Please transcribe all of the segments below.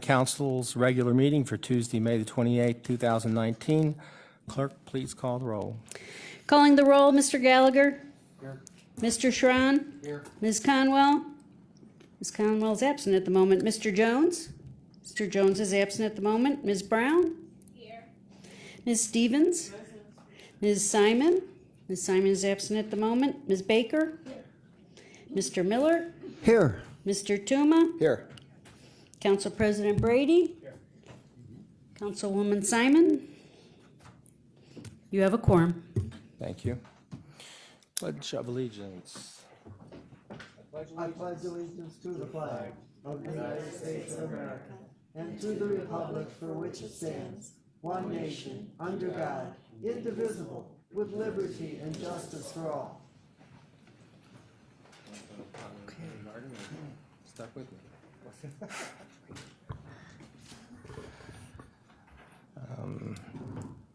Council's regular meeting for Tuesday, May the 28th, 2019. Clerk, please call the roll. Calling the roll, Mr. Gallagher. Here. Mr. Schron. Here. Ms. Conwell. Ms. Conwell is absent at the moment. Mr. Jones. Mr. Jones is absent at the moment. Ms. Brown. Here. Ms. Stevens. Ms. Simon. Ms. Simon is absent at the moment. Ms. Baker. Here. Mr. Miller. Here. Mr. Tuma. Here. Council President Brady. Here. Councilwoman Simon. You have a quorum. Thank you. Pledge of Allegiance. I pledge allegiance to the flag of the United States of America and to the republic for which it stands, one nation, under God, indivisible, with liberty and justice for all. Stuck with me.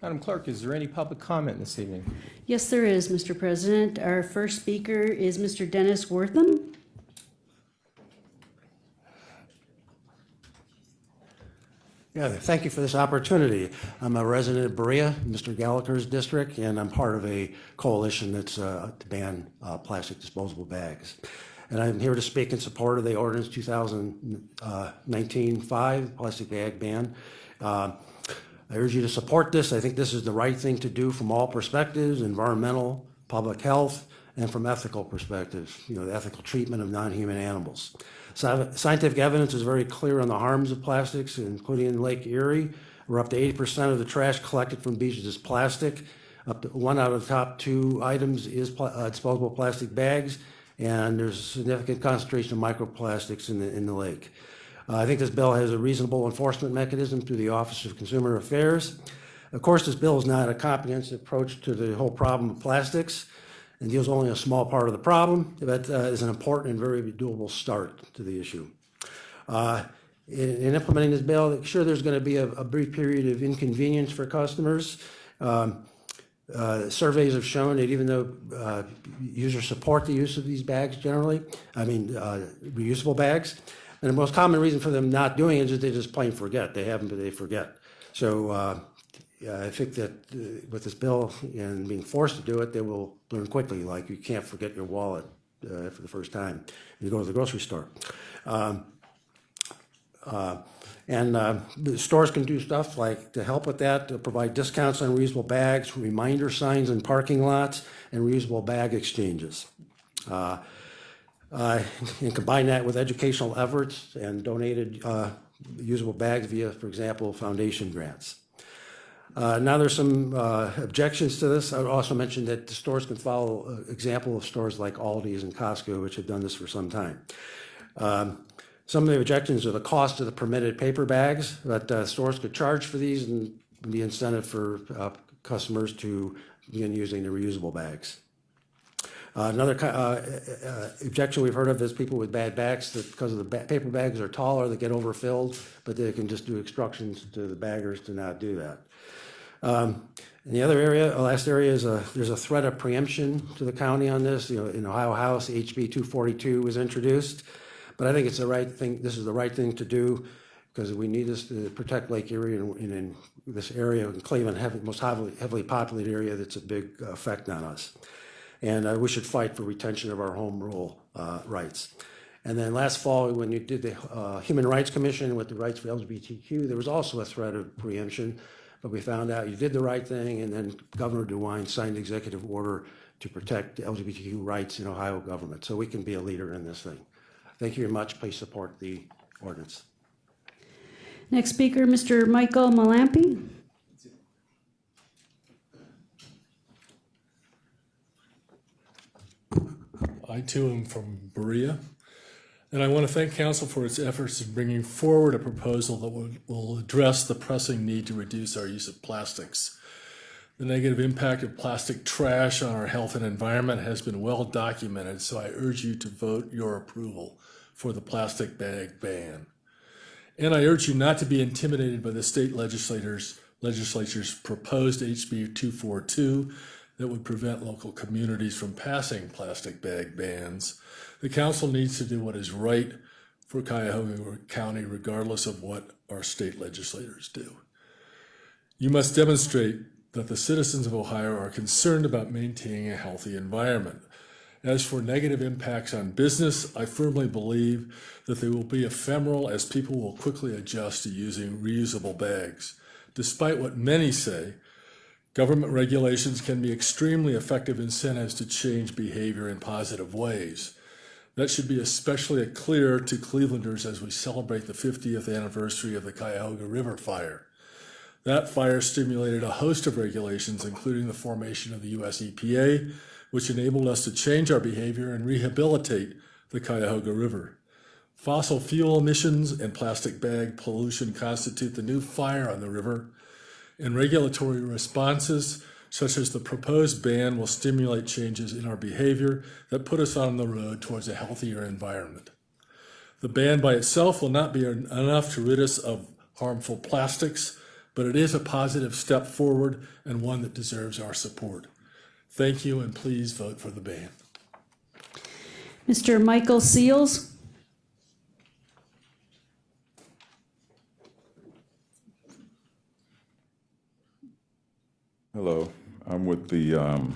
Madam Clerk, is there any public comment this evening? Yes, there is, Mr. President. Our first speaker is Mr. Dennis Wortham. Yeah, thank you for this opportunity. I'm a resident of Berea, Mr. Gallagher's district, and I'm part of a coalition that's to ban plastic disposable bags. And I'm here to speak in support of the ordinance 2019-5 plastic bag ban. I urge you to support this. I think this is the right thing to do from all perspectives: environmental, public health, and from ethical perspectives, the ethical treatment of non-human animals. Scientific evidence is very clear on the harms of plastics, including in Lake Erie, where up to 80% of the trash collected from beaches is plastic. Up to 1 out of the top 2 items is disposable plastic bags, and there's a significant concentration of microplastics in the lake. I think this bill has a reasonable enforcement mechanism through the Office of Consumer Affairs. Of course, this bill is not a comprehensive approach to the whole problem of plastics and deals only a small part of the problem, but is an important and very doable start to the issue. In implementing this bill, sure, there's going to be a brief period of inconvenience for customers. Surveys have shown that even though users support the use of these bags generally, reusable bags, and the most common reason for them not doing it is that they just plain forget. They haven't, but they forget. So I think that with this bill and being forced to do it, they will learn quickly, like you can't forget your wallet for the first time you go to the grocery store. The stores can do stuff like to help with that, to provide discounts on reusable bags, reminder signs in parking lots, and reusable bag exchanges. And combine that with educational efforts and donated usable bags via, for example, foundation grants. Now there's some objections to this. I would also mention that the stores can follow an example of stores like Aldi's and Costco, which have done this for some time. Some of the objections are the cost of the permitted paper bags, that stores could charge for these and the incentive for customers to begin using the reusable bags. Another objection we've heard of is people with bad backs, that because of the paper bags are taller, they get overfilled, but they can just do instructions to the baggers to not do that. And the other area, last area, is there's a threat of preemption to the county on this. In Ohio House, HB 242 was introduced, but I think it's the right thing. This is the right thing to do because we need this to protect Lake Erie and in this area in Cleveland, most heavily populated area, that's a big effect on us. And we should fight for retention of our home rule rights. And then last fall, when you did the Human Rights Commission with the rights for LGBTQ, there was also a threat of preemption, but we found out you did the right thing, and then Governor DeWine signed the executive order to protect LGBTQ rights in Ohio government. So we can be a leader in this thing. Thank you very much. Please support the ordinance. Next speaker, Mr. Michael Malampy. I too am from Berea, and I want to thank Council for its efforts in bringing forward a proposal that will address the pressing need to reduce our use of plastics. The negative impact of plastic trash on our health and environment has been well documented, so I urge you to vote your approval for the plastic bag ban. And I urge you not to be intimidated by the state legislature's proposed HB 242 that would prevent local communities from passing plastic bag bans. The council needs to do what is right for Cuyahoga County, regardless of what our state legislators do. You must demonstrate that the citizens of Ohio are concerned about maintaining a healthy environment. As for negative impacts on business, I firmly believe that they will be ephemeral as people will quickly adjust to using reusable bags. Despite what many say, government regulations can be extremely effective incentives to change behavior in positive ways. That should be especially clear to Clevelanders as we celebrate the 50th anniversary of the Cuyahoga River fire. That fire stimulated a host of regulations, including the formation of the US EPA, which enabled us to change our behavior and rehabilitate the Cuyahoga River. Fossil fuel emissions and plastic bag pollution constitute the new fire on the river, and regulatory responses, such as the proposed ban, will stimulate changes in our behavior that put us on the road towards a healthier environment. The ban by itself will not be enough to rid us of harmful plastics, but it is a positive step forward and one that deserves our support. Thank you, and please vote for the ban. Mr. Michael Seals? Hello, I'm with the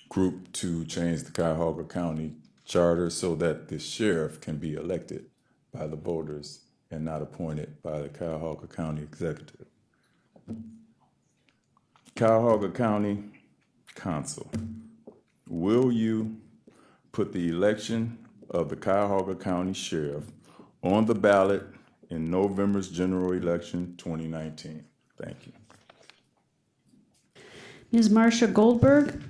group to change the Cuyahoga County charter so that the sheriff can be elected by the voters and not appointed by the Cuyahoga County executive. Cuyahoga County Council, will you put the election of the Cuyahoga County Sheriff on the ballot in November's general election 2019? Thank you. Ms. Marcia Goldberg?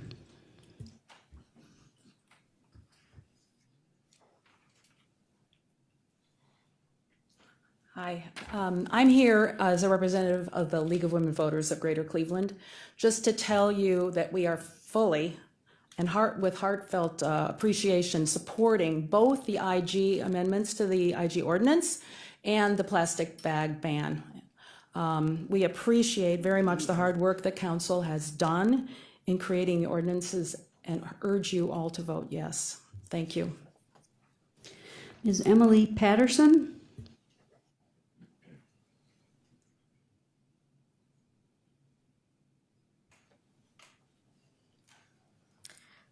Hi, I'm here as a representative of the League of Women Voters of Greater Cleveland, just to tell you that we are fully and with heartfelt appreciation supporting both the IG amendments to the IG ordinance and the plastic bag ban. We appreciate very much the hard work that council has done in creating the ordinances and urge you all to vote yes. Thank you. Ms. Emily Patterson?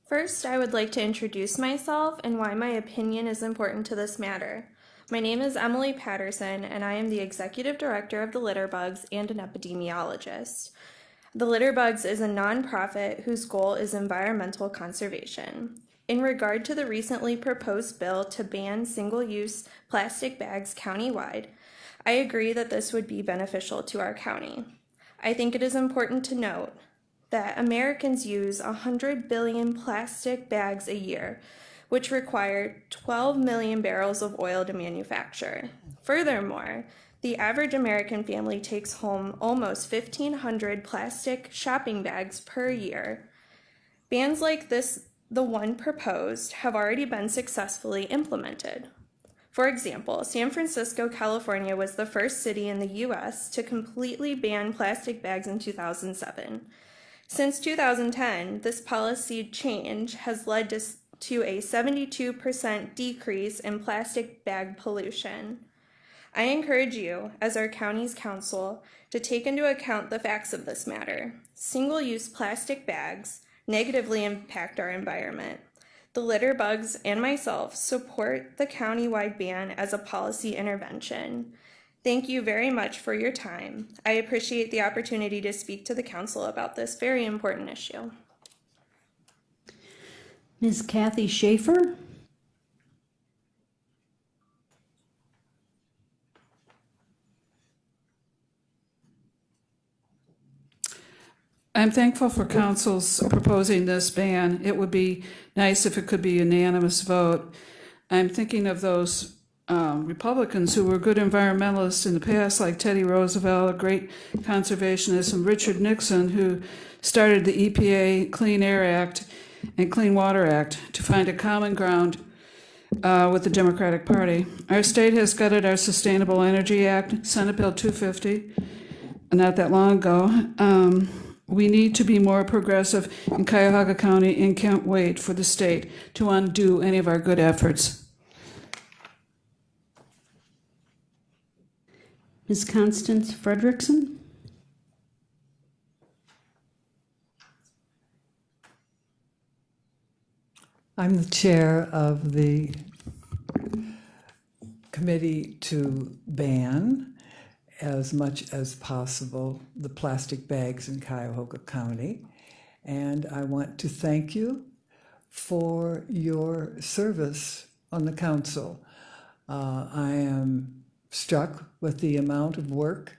First, I would like to introduce myself and why my opinion is important to this matter. My name is Emily Patterson, and I am the Executive Director of the Litterbugs and an epidemiologist. The Litterbugs is a nonprofit whose goal is environmental conservation. In regard to the recently proposed bill to ban single-use plastic bags countywide, I agree that this would be beneficial to our county. I think it is important to note that Americans use 100 billion plastic bags a year, which require 12 million barrels of oil to manufacture. Furthermore, the average American family takes home almost 1,500 plastic shopping bags per year. Bans like this, the one proposed, have already been successfully implemented. For example, San Francisco, California was the first city in the US to completely ban plastic bags in 2007. Since 2010, this policy change has led to a 72% decrease in plastic bag pollution. I encourage you, as our county's council, to take into account the facts of this matter. Single-use plastic bags negatively impact our environment. The Litterbugs and myself support the countywide ban as a policy intervention. Thank you very much for your time. I appreciate the opportunity to speak to the council about this very important issue. Ms. Kathy Schaefer? I'm thankful for council's proposing this ban. It would be nice if it could be a unanimous vote. I'm thinking of those Republicans who were good environmentalists in the past, like Teddy Roosevelt, a great conservationist, and Richard Nixon, who started the EPA Clean Air Act and Clean Water Act to find a common ground with the Democratic Party. Our state has gutted our Sustainable Energy Act, Senate Bill 250, not that long ago. We need to be more progressive in Cuyahoga County and can't wait for the state to undo any of our good efforts. Ms. Constance Frederickson? I'm the chair of the committee to ban, as much as possible, the plastic bags in Cuyahoga County. And I want to thank you for your service on the council. I am struck with the amount of work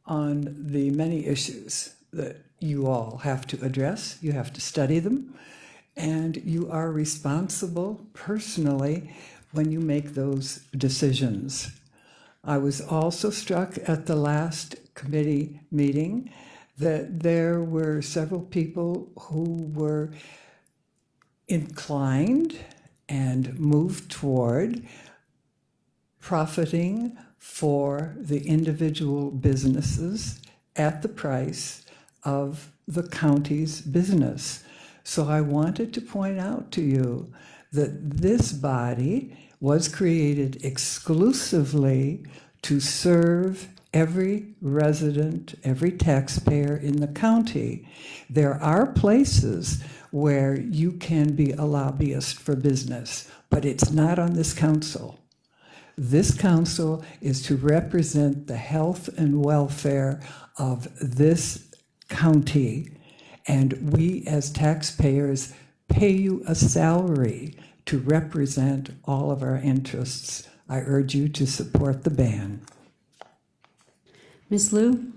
on the many issues that you all have to address. You have to study them, and you are responsible personally when you make those decisions. I was also struck at the last committee meeting that there were several people who were inclined and moved toward profiting for the individual businesses at the price of the county's business. So I wanted to point out to you that this body was created exclusively to serve every resident, every taxpayer in the county. There are places where you can be a lobbyist for business, but it's not on this council. This council is to represent the health and welfare of this county, and we as taxpayers pay you a salary to represent all of our interests. I urge you to support the ban. Ms. Liu?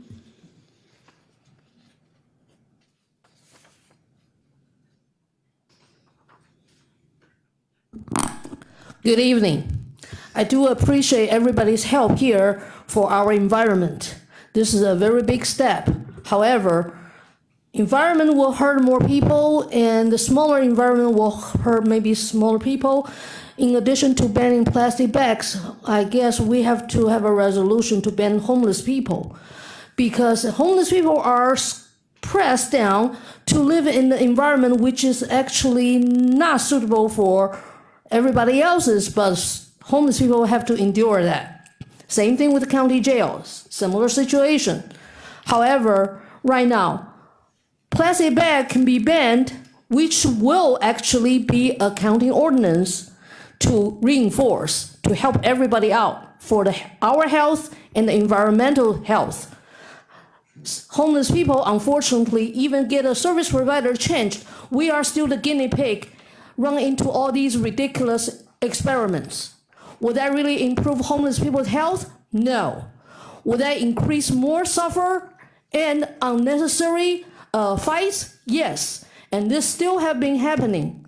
Good evening. I do appreciate everybody's help here for our environment. This is a very big step. However, environment will hurt more people, and the smaller environment will hurt maybe smaller people. In addition to banning plastic bags, I guess we have to have a resolution to ban homeless people, because homeless people are pressed down to live in the environment which is actually not suitable for everybody else's, but homeless people have to endure that. Same thing with the county jails, similar situation. However, right now, plastic bag can be banned, which will actually be a county ordinance to reinforce, to help everybody out for our health and the environmental health. Homeless people, unfortunately, even get a service provider changed. We are still the guinea pig, run into all these ridiculous experiments. Would that really improve homeless people's health? No. Would that increase more suffer and unnecessary fights? Yes. And this still have been happening.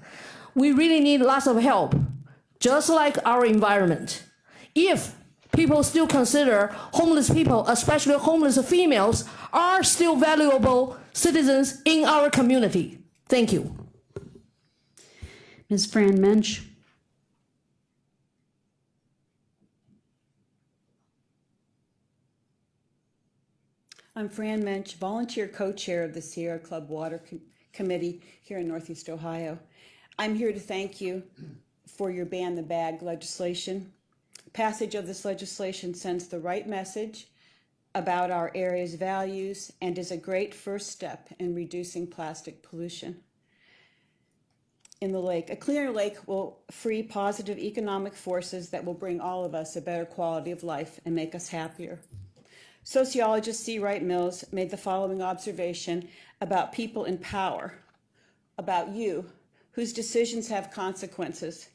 We really need lots of help, just like our environment. If people still consider homeless people, especially homeless females, are still valuable citizens in our community. Thank you. Ms. Fran Mensch? I'm Fran Mensch, volunteer co-chair of the Sierra Club Water Committee here in Northeast Ohio. I'm here to thank you for your Ban the Bag legislation. Passage of this legislation sends the right message about our area's values and is a great first step in reducing plastic pollution in the lake. A cleaner lake will free positive economic forces that will bring all of us a better quality of life and make us happier. Sociologist C. Wright Mills made the following observation about people in power, about you, whose decisions have consequences.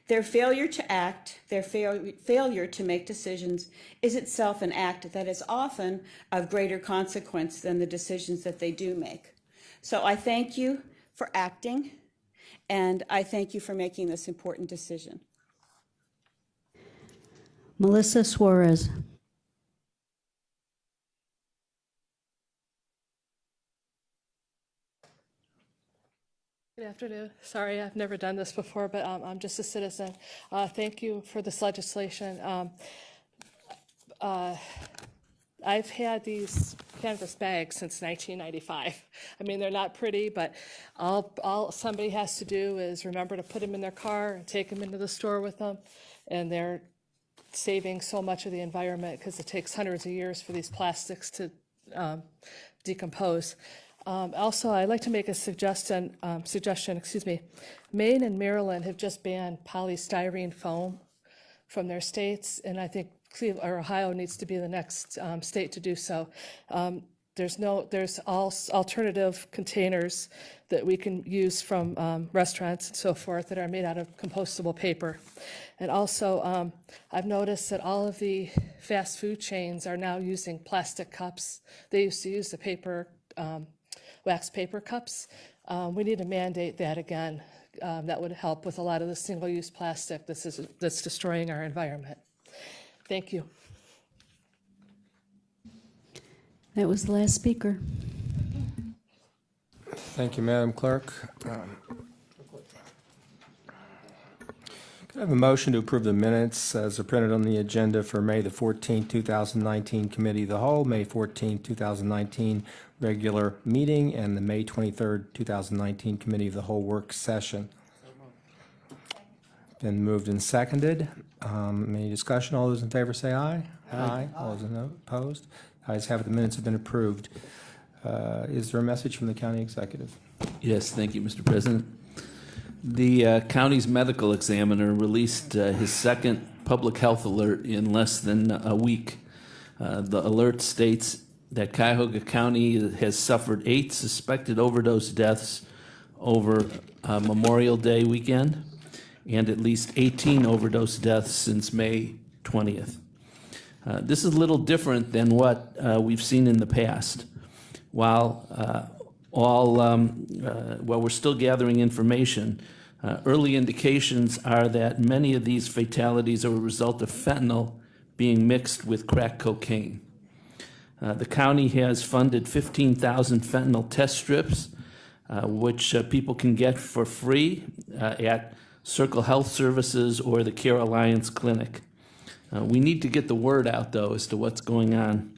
Their failure to act, their failure to make decisions is itself an act that is often of greater consequence than the decisions that they do make. So I thank you for acting, and I thank you for making this important decision. Melissa Suarez? Good afternoon. Sorry, I've never done this before, but I'm just a citizen. Thank you for this legislation. I've had these canvas bags since 1995. I mean, they're not pretty, but all somebody has to do is remember to put them in their car and take them into the store with them, and they're saving so much of the environment because it takes hundreds of years for these plastics to decompose. Also, I'd like to make a suggestion. Maine and Maryland have just banned polystyrene foam from their states, and I think Ohio needs to be the next state to do so. There's alternative containers that we can use from restaurants and so forth that are made out of compostable paper. And also, I've noticed that all of the fast food chains are now using plastic cups. They used to use the paper, wax paper cups. We need to mandate that again. That would help with a lot of the single-use plastic that's destroying our environment. Thank you. That was the last speaker. Thank you, Madam Clerk. Could I have a motion to approve the minutes as are printed on the agenda for May the 14th, 2019 Committee of the Whole, May 14th, 2019 regular meeting, and the May 23rd, 2019 Committee of the Whole work session? Been moved and seconded. Any discussion? All those in favor say aye. Aye. All those opposed? Ayes have it. The minutes have been approved. Is there a message from the county executive? Yes, thank you, Mr. President. The county's medical examiner released his second public health alert in less than a week. The alert states that Cuyahoga County has suffered 8 suspected overdose deaths over Memorial Day weekend and at least 18 overdose deaths since May 20th. This is a little different than what we've seen in the past. While we're still gathering information, early indications are that many of these fatalities are a result of fentanyl being mixed with crack cocaine. The county has funded 15,000 fentanyl test strips, which people can get for free at Circle Health Services or the Care Alliance Clinic. We need to get the word out, though, as to what's going on.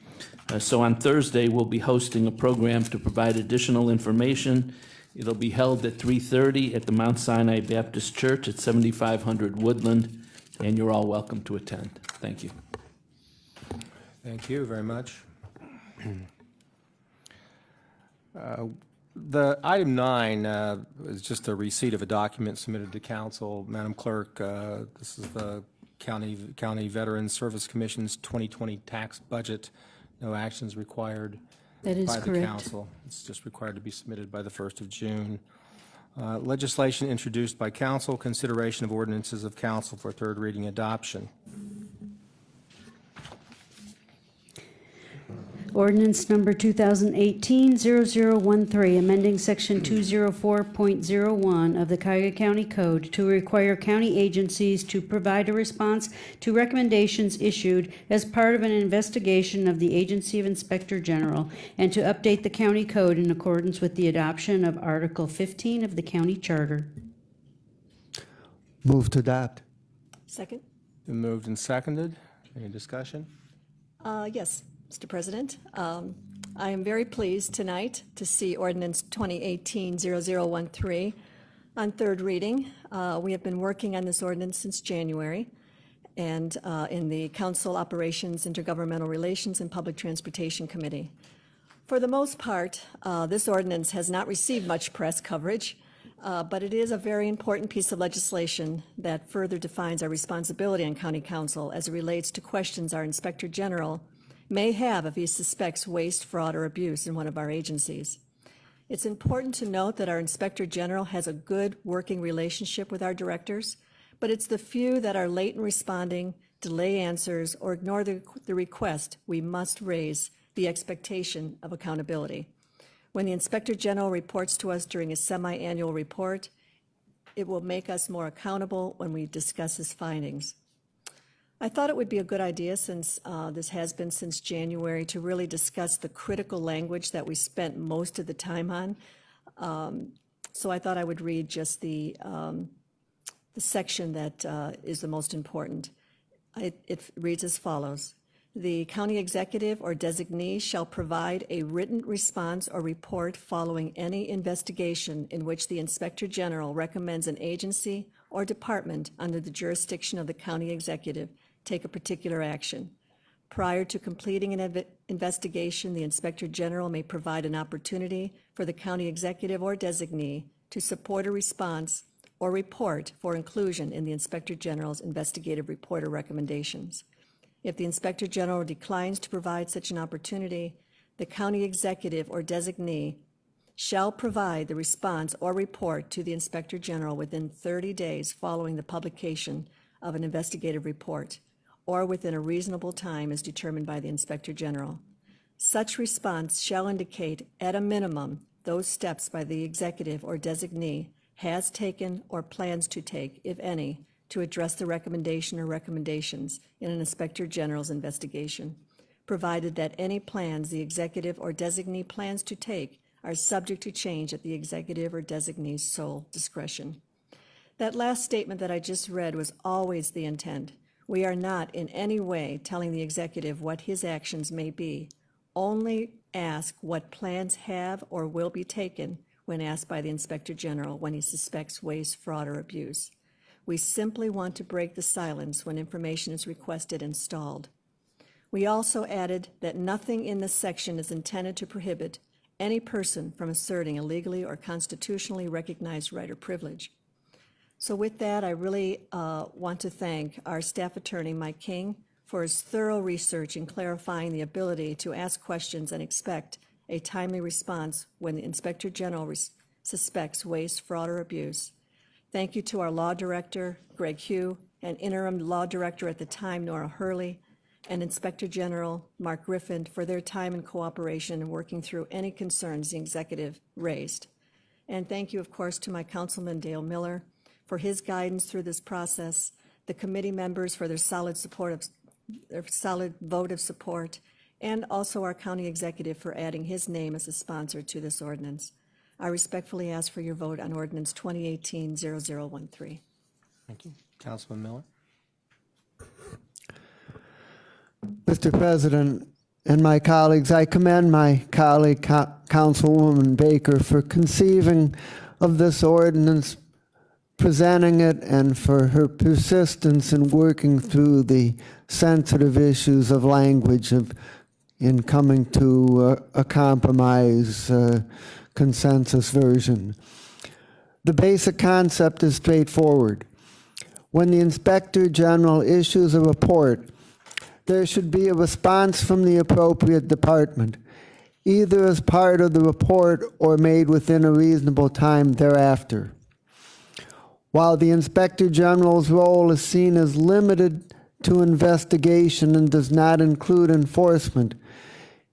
So on Thursday, we'll be hosting a program to provide additional information. It'll be held at 3:30 at the Mount Sinai Baptist Church at 7500 Woodland, and you're all welcome to attend. Thank you. Thank you very much. The item 9 is just a receipt of a document submitted to council. Madam Clerk, this is the County Veterans Service Commission's 2020 tax budget. No actions required That is by the correct. council. It's just required to be submitted by the 1st of June. Legislation introduced by council, consideration of ordinances of council for third reading adoption. Ordinance number 2018-0013, amending section 204.01 of the Cuyahoga County Code to require county agencies to provide a response to recommendations issued as part of an investigation of the Agency of Inspector General, and to update the county code in accordance with the adoption of Article 15 of the county charter. Move to adopt. Second? Been moved and seconded. Any discussion? Yes, Mr. President. I am very pleased tonight to see ordinance 2018-0013 on third reading. We have been working on this ordinance since January, and in the Council Operations, Intergovernmental Relations, and Public Transportation Committee. For the most part, this ordinance has not received much press coverage, but it is a very important piece of legislation that further defines our responsibility on County Council as it relates to questions our Inspector General may have if he suspects waste, fraud, or abuse in one of our agencies. It's important to note that our Inspector General has a good working relationship with our directors, but it's the few that are late in responding, delay answers, or ignore the request we must raise the expectation of accountability. When the Inspector General reports to us during his semi-annual report, it will make us more accountable when we discuss his findings. I thought it would be a good idea, since this has been since January, to really discuss the critical language that we spent most of the time on. So I thought I would read just the section that is the most important. It reads as follows. The county executive or designee shall provide a written response or report following any investigation in which the Inspector General recommends an agency or department under the jurisdiction of the county executive take a particular action. Prior to completing an investigation, the Inspector General may provide an opportunity for the county executive or designee to support a response or report for inclusion in the Inspector General's investigative report or recommendations. If the Inspector General declines to provide such an opportunity, the county executive or designee shall provide the response or report to the Inspector General within 30 days following the publication of an investigative report, or within a reasonable time as determined by the Inspector General. Such response shall indicate, at a minimum, those steps by the executive or designee has taken or plans to take, if any, to address the recommendation or recommendations in an Inspector General's investigation, provided that any plans the executive or designee plans to take are subject to change at the executive or designee's sole discretion. That last statement that I just read was always the intent. We are not in any way telling the executive what his actions may be, only ask what plans have or will be taken when asked by the Inspector General when he suspects waste, fraud, or abuse. We simply want to break the silence when information is requested and stalled. We also added that nothing in this section is intended to prohibit any person from asserting a legally or constitutionally recognized right or privilege. So with that, I really want to thank our staff attorney, Mike King, for his thorough research in clarifying the ability to ask questions and expect a timely response when the Inspector General suspects waste, fraud, or abuse. Thank you to our Law Director, Greg Hugh, and Interim Law Director at the time, Nora Hurley, and Inspector General Mark Griffin for their time and cooperation in working through any concerns the executive raised. And thank you, of course, to my councilman, Dale Miller, for his guidance through this process, the committee members for their solid vote of support, and also our county executive for adding his name as a sponsor to this ordinance. I respectfully ask for your vote on ordinance 2018-0013. Thank you. Councilman Miller? Mr. President and my colleagues, I commend my colleague, Councilwoman Baker, for conceiving of this ordinance, presenting it, and for her persistence in working through the sensitive issues of language in coming to a compromise consensus version. The basic concept is straightforward. When the Inspector General issues a report, there should be a response from the appropriate department, either as part of the report or made within a reasonable time thereafter. While the Inspector General's role is seen as limited to investigation and does not include enforcement,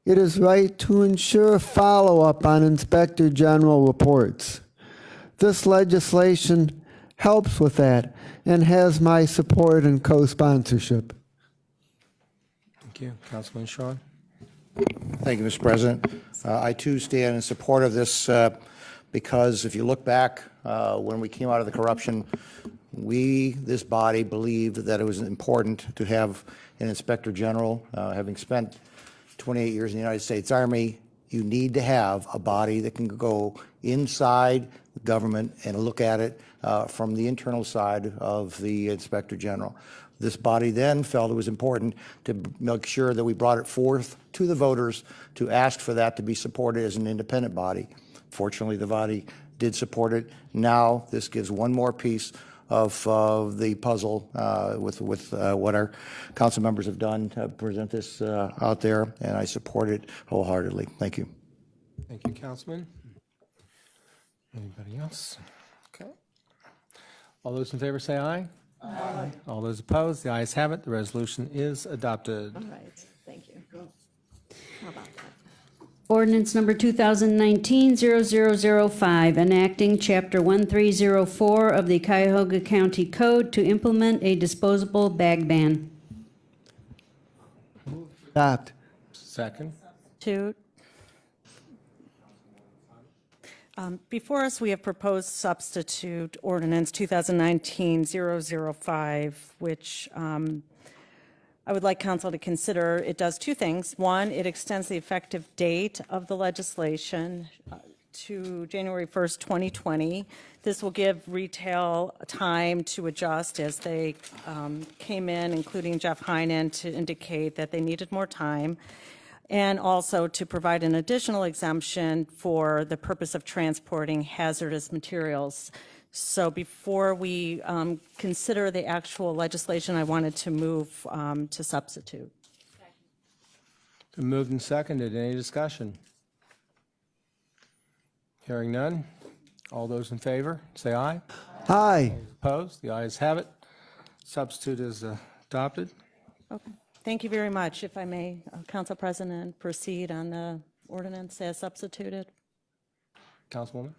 it is right to ensure follow-up on Inspector General reports. This legislation helps with that and has my support and co-sponsorship. Thank you. Councilman Sean? Thank you, Mr. President. I too stand in support of this because if you look back when we came out of the corruption, this body, believed that it was important to have an Inspector General. Having spent 28 years in the United States Army, you need to have a body that can go inside the government and look at it from the internal side of the Inspector General. This body then felt it was important to make sure that we brought it forth to the voters to ask for that to be supported as an independent body. Fortunately, the body did support it. Now, this gives one more piece of the puzzle with what our council members have done to present this out there, and I support it wholeheartedly. Thank you. Thank you, Councilman. Anybody else? Okay. All those in favor say aye. Aye. All those opposed, the ayes have it. The resolution is adopted. All right, thank you. How about that? Ordinance number 2019-0005, enacting Chapter 1304 of the Cuyahoga County Code to implement a disposable bag ban. Adopt. Second. Before us, we have proposed substitute ordinance 2019-005, which I would like council to consider. It does two things. One, it extends the effective date of the legislation to January 1st, 2020. This will give retail time to adjust as they came in, including Jeff Heinen, to indicate that they needed more time, and also to provide an additional exemption for the purpose of transporting hazardous materials. So before we consider the actual legislation, I wanted to move to substitute. Been moved and seconded. Any discussion? Hearing none. All those in favor, say aye. Aye. Opposed? The ayes have it. Substitute is adopted. Okay. Thank you very much. If I may, Council President, proceed on the ordinance as substituted. Councilwoman?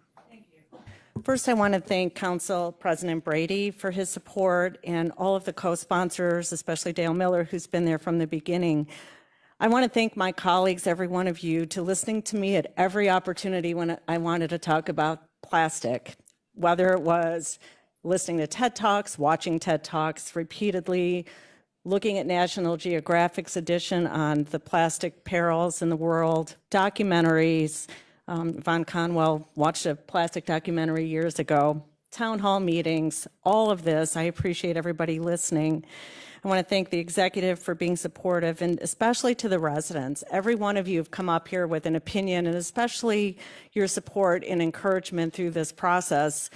First, I want to thank Council President Brady for his support and all of the co-sponsors, especially Dale Miller, who's been there from the beginning. I want to thank my colleagues, every one of you, to listening to me at every opportunity when I wanted to talk about plastic, whether it was listening to TED Talks, watching TED Talks repeatedly, looking at National Geographic's edition on the plastic perils in the world, documentaries. Yvonne Conwell watched a plastic documentary years ago, town hall meetings, all of this. I appreciate everybody listening. I want to thank the executive for being supportive, and especially to the residents. Every one of you have come up here with an opinion, and especially your support and encouragement through this process.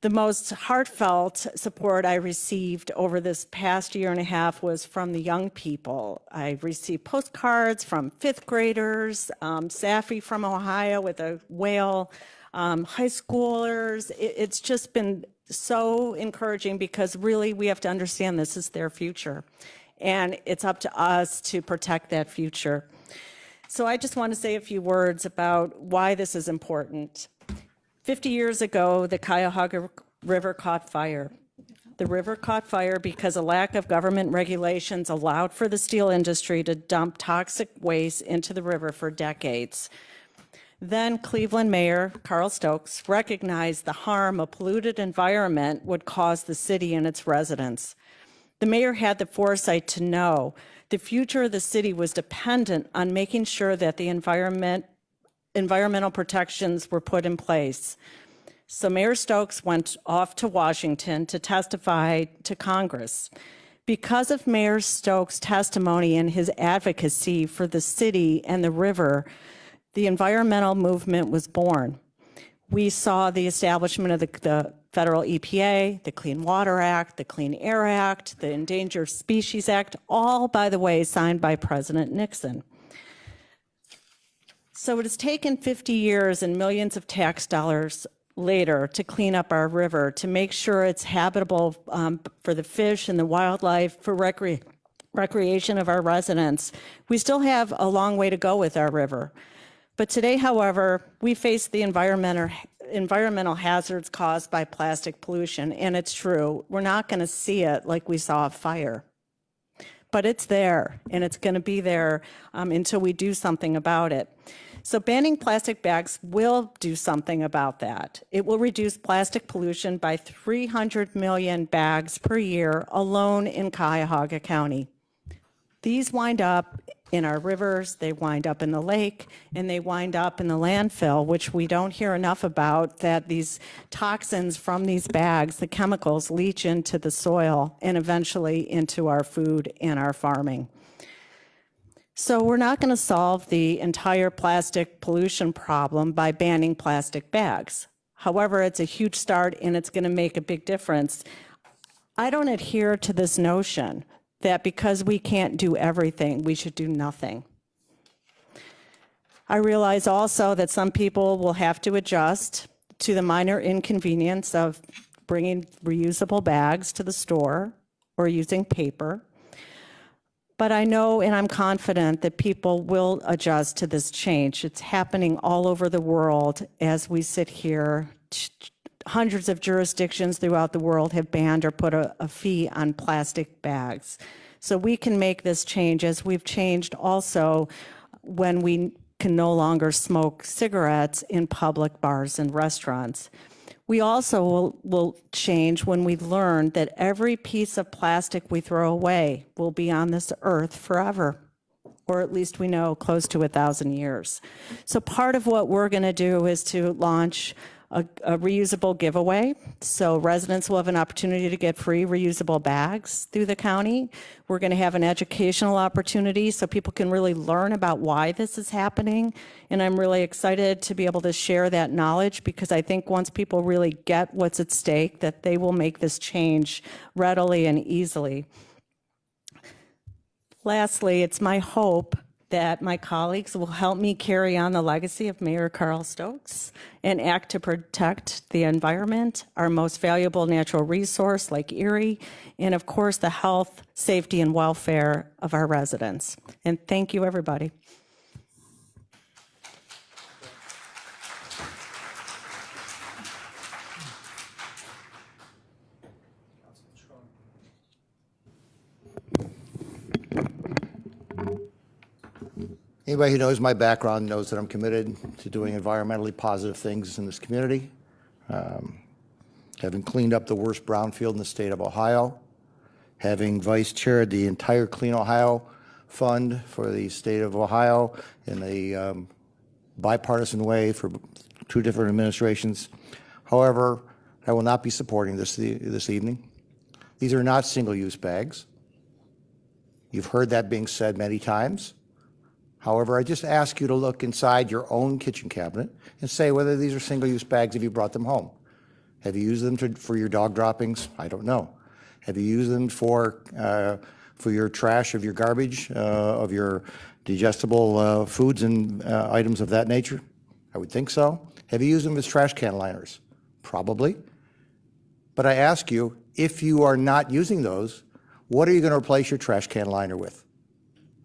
The most heartfelt support I received over this past year and a half was from the young people. I received postcards from fifth graders, Safi from Ohio with a whale, high schoolers. It's just been so encouraging because really we have to understand this is their future. And it's up to us to protect that future. So I just want to say a few words about why this is important. 50 years ago, the Cuyahoga River caught fire. The river caught fire because a lack of government regulations allowed for the steel industry to dump toxic waste into the river for decades. Then Cleveland Mayor Carl Stokes recognized the harm a polluted environment would cause the city and its residents. The mayor had the foresight to know the future of the city was dependent on making sure that the environmental protections were put in place. So Mayor Stokes went off to Washington to testify to Congress. Because of Mayor Stokes' testimony and his advocacy for the city and the river, the environmental movement was born. We saw the establishment of the federal EPA, the Clean Water Act, the Clean Air Act, the Endangered Species Act, all, by the way, signed by President Nixon. So it has taken 50 years and millions of tax dollars later to clean up our river, to make sure it's habitable for the fish and the wildlife, for recreation of our residents. We still have a long way to go with our river. But today, however, we face the environmental hazards caused by plastic pollution, and it's true. We're not going to see it like we saw a fire. But it's there, and it's going to be there until we do something about it. So banning plastic bags will do something about that. It will reduce plastic pollution by 300 million bags per year alone in Cuyahoga County. These wind up in our rivers, they wind up in the lake, and they wind up in the landfill, which we don't hear enough about, that these toxins from these bags, the chemicals, leach into the soil and eventually into our food and our farming. So we're not going to solve the entire plastic pollution problem by banning plastic bags. However, it's a huge start and it's going to make a big difference. I don't adhere to this notion that because we can't do everything, we should do nothing. I realize also that some people will have to adjust to the minor inconvenience of bringing reusable bags to the store or using paper. But I know and I'm confident that people will adjust to this change. It's happening all over the world as we sit here. Hundreds of jurisdictions throughout the world have banned or put a fee on plastic bags. So we can make this change, as we've changed also when we can no longer smoke cigarettes in public bars and restaurants. We also will change when we learn that every piece of plastic we throw away will be on this earth forever. or at least we know close to 1,000 years. So part of what we're going to do is to launch a reusable giveaway. So residents will have an opportunity to get free reusable bags through the county. We're going to have an educational opportunity so people can really learn about why this is happening. And I'm really excited to be able to share that knowledge, because I think once people really get what's at stake, that they will make this change readily and easily. Lastly, it's my hope that my colleagues will help me carry on the legacy of Mayor Carl Stokes and act to protect the environment, our most valuable natural resource like Erie, and of course the health, safety, and welfare of our residents. And thank you, everybody. Anybody who knows my background knows that I'm committed to doing environmentally positive things in this community. Having cleaned up the worst brownfield in the state of Ohio, having vice chaired the entire Clean Ohio Fund for the state of Ohio in a bipartisan way for 2 different administrations. However, I will not be supporting this evening. These are not single-use bags. You've heard that being said many times. However, I just ask you to look inside your own kitchen cabinet and say whether these are single-use bags if you brought them home. Have you used them for your dog droppings? I don't know. Have you used them for your trash of your garbage, of your digestible foods and items of that nature? I would think so. Have you used them as trash can liners? Probably. But I ask you, if you are not using those, what are you going to replace your trash can liner with?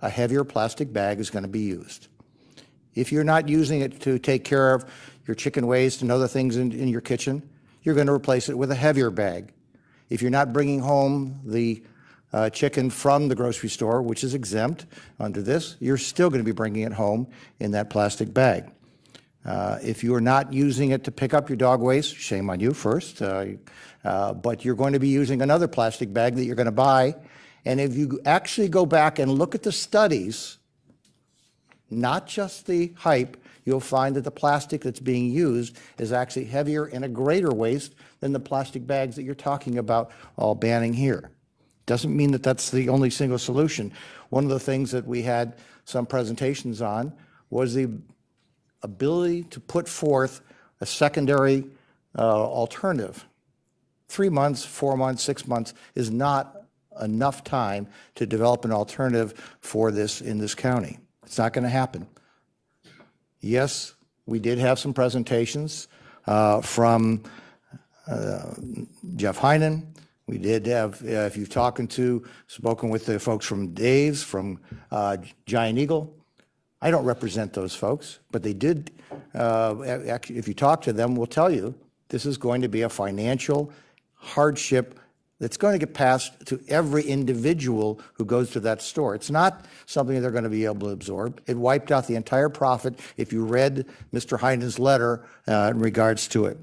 A heavier plastic bag is going to be used. If you're not using it to take care of your chicken waste and other things in your kitchen, you're going to replace it with a heavier bag. If you're not bringing home the chicken from the grocery store, which is exempt under this, you're still going to be bringing it home in that plastic bag. If you are not using it to pick up your dog waste, shame on you first, but you're going to be using another plastic bag that you're going to buy. And if you actually go back and look at the studies, not just the hype, you'll find that the plastic that's being used is actually heavier and a greater waste than the plastic bags that you're talking about all banning here. Doesn't mean that that's the only single solution. One of the things that we had some presentations on was the ability to put forth a secondary alternative. 3 months, 4 months, 6 months is not enough time to develop an alternative for this in this county. It's not going to happen. Yes, we did have some presentations from Jeff Heinen. We did have, if you've spoken with the folks from Dave's, from Giant Eagle, I don't represent those folks, but they did, actually, if you talk to them, will tell you this is going to be a financial hardship that's going to get passed to every individual who goes to that store. It's not something they're going to be able to absorb. It wiped out the entire profit if you read Mr. Heinen's letter in regards to it.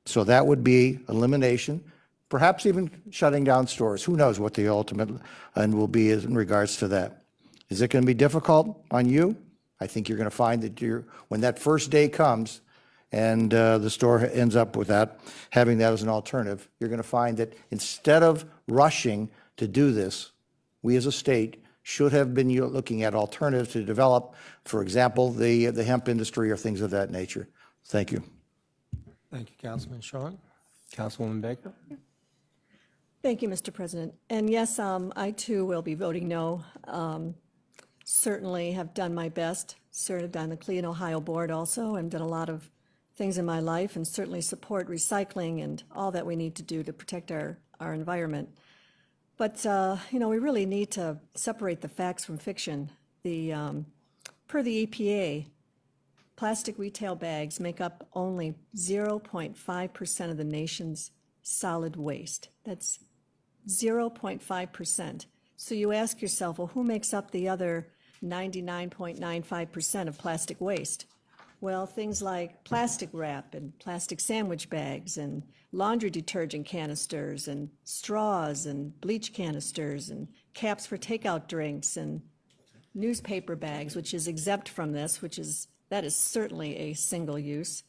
So that would be elimination, perhaps even shutting down stores. Who knows what the ultimate end will be in regards to that. Is it going to be difficult on you? I think you're going to find that when that first day comes, and the store ends up with that, having that as an alternative, you're going to find that instead of rushing to do this, we as a state should have been looking at alternatives to develop, for example, the hemp industry or things of that nature. Thank you. Thank you, Councilman Sean. Councilwoman Baker. Thank you, Mr. President. And yes, I too will be voting no. Certainly have done my best, served on the Clean Ohio Board also, and done a lot of things in my life, and certainly support recycling and all that we need to do to protect our environment. But, we really need to separate the facts from fiction. Per the EPA, plastic retail bags make up only 0.5% of the nation's solid waste. That's 0.5%. So you ask yourself, well, who makes up the other 99.95% of plastic waste? Well, things like plastic wrap and plastic sandwich bags and laundry detergent canisters and straws and bleach canisters and caps for takeout drinks and newspaper bags, which is exempt from this, that is certainly a single use.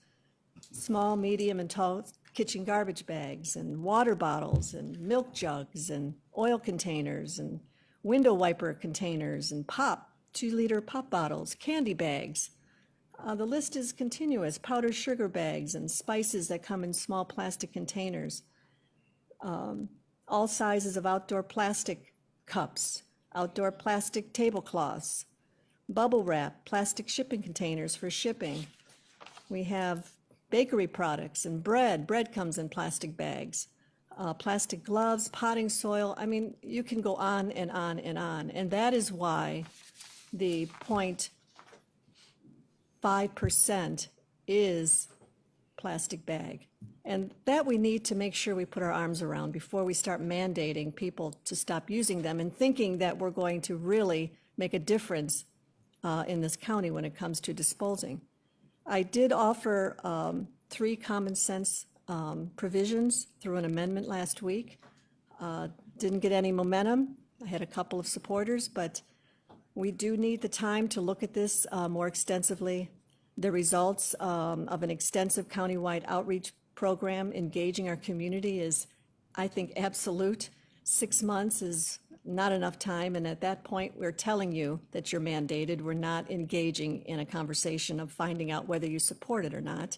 Small, medium, and tall kitchen garbage bags, and water bottles, and milk jugs, and oil containers, and window wiper containers, and 2-liter pop bottles, candy bags. The list is continuous. Powdered sugar bags and spices that come in small plastic containers. All sizes of outdoor plastic cups, outdoor plastic tablecloths, bubble wrap, plastic shipping containers for shipping. We have bakery products and bread. Bread comes in plastic bags. Plastic gloves, potting soil. I mean, you can go on and on and on. And that is why the 0.5% is plastic bag. And that we need to make sure we put our arms around before we start mandating people to stop using them and thinking that we're going to really make a difference in this county when it comes to disposing. I did offer 3 common sense provisions through an amendment last week. Didn't get any momentum. I had a couple of supporters, but we do need the time to look at this more extensively. The results of an extensive countywide outreach program engaging our community is, I think, absolute. 6 months is not enough time, and at that point, we're telling you that you're mandated. We're not engaging in a conversation of finding out whether you support it or not.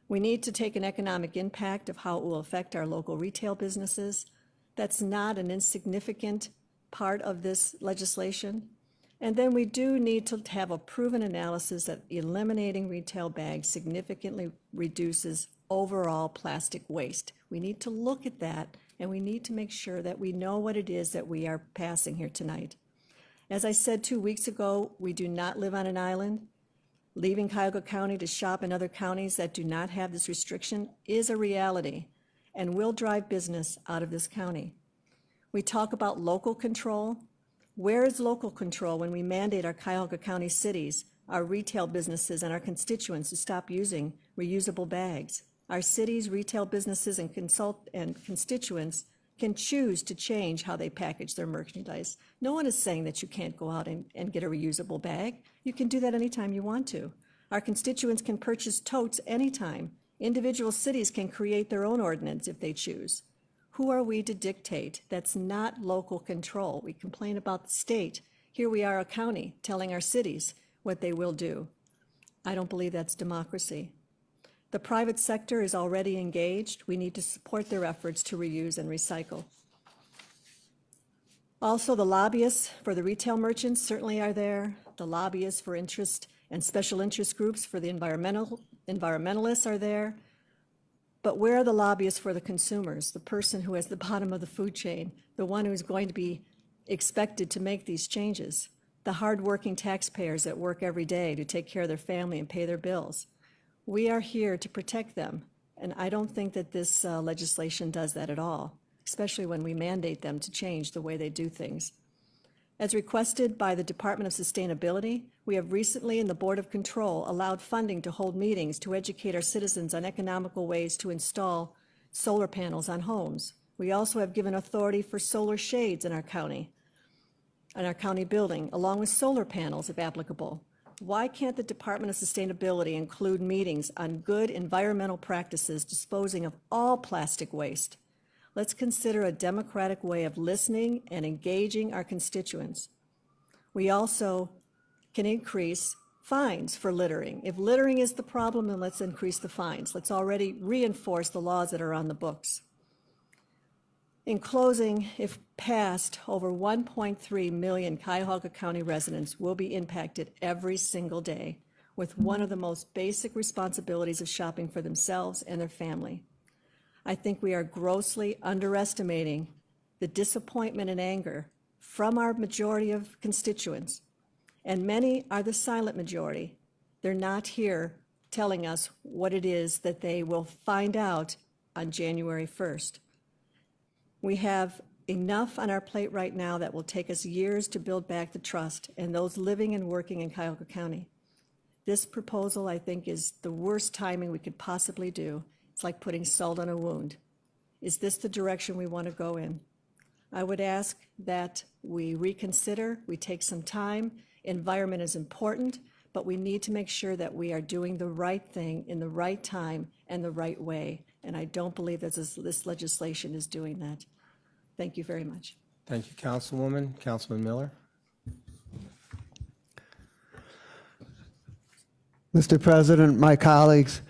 We need to take an economic impact of how it will affect our local retail businesses. That's not an insignificant part of this legislation. And then we do need to have a proven analysis that eliminating retail bags significantly reduces overall plastic waste. We need to look at that, and we need to make sure that we know what it is that we are passing here tonight. As I said 2 weeks ago, we do not live on an island. Leaving Cuyahoga County to shop in other counties that do not have this restriction is a reality and will drive business out of this county. We talk about local control. Where is local control when we mandate our Cuyahoga County cities, our retail businesses, and our constituents to stop using reusable bags? Our cities, retail businesses, and constituents can choose to change how they package their merchandise. No one is saying that you can't go out and get a reusable bag. You can do that anytime you want to. Our constituents can purchase totes anytime. Individual cities can create their own ordinance if they choose. Who are we to dictate? That's not local control. We complain about the state. Here we are, a county, telling our cities what they will do. I don't believe that's democracy. The private sector is already engaged. We need to support their efforts to reuse and recycle. Also, the lobbyists for the retail merchants certainly are there. The lobbyists for interest and special interest groups for the environmentalists are there. But where are the lobbyists for the consumers, the person who is the bottom of the food chain, the one who's going to be expected to make these changes, the hardworking taxpayers that work every day to take care of their family and pay their bills? We are here to protect them, and I don't think that this legislation does that at all, especially when we mandate them to change the way they do things. As requested by the Department of Sustainability, we have recently in the Board of Control allowed funding to hold meetings to educate our citizens on economical ways to install solar panels on homes. We also have given authority for solar shades in our county building, along with solar panels if applicable. Why can't the Department of Sustainability include meetings on good environmental practices disposing of all plastic waste? Let's consider a democratic way of listening and engaging our constituents. We also can increase fines for littering. If littering is the problem, then let's increase the fines. Let's already reinforce the laws that are on the books. In closing, if passed, over 1.3 million Cuyahoga County residents will be impacted every single day with one of the most basic responsibilities of shopping for themselves and their family. I think we are grossly underestimating the disappointment and anger from our majority of constituents, and many are the silent majority. They're not here telling us what it is that they will find out on January 1st. We have enough on our plate right now that will take us years to build back the trust in those living and working in Cuyahoga County. This proposal, I think, is the worst timing we could possibly do. It's like putting salt on a wound. Is this the direction we want to go in? I would ask that we reconsider, we take some time, Environment is important, but we need to make sure that we are doing the right thing in the right time and the right way. And I don't believe that this legislation is doing that. Thank you very much. Thank you, Councilwoman. Councilman Miller? Mr. President, my colleagues,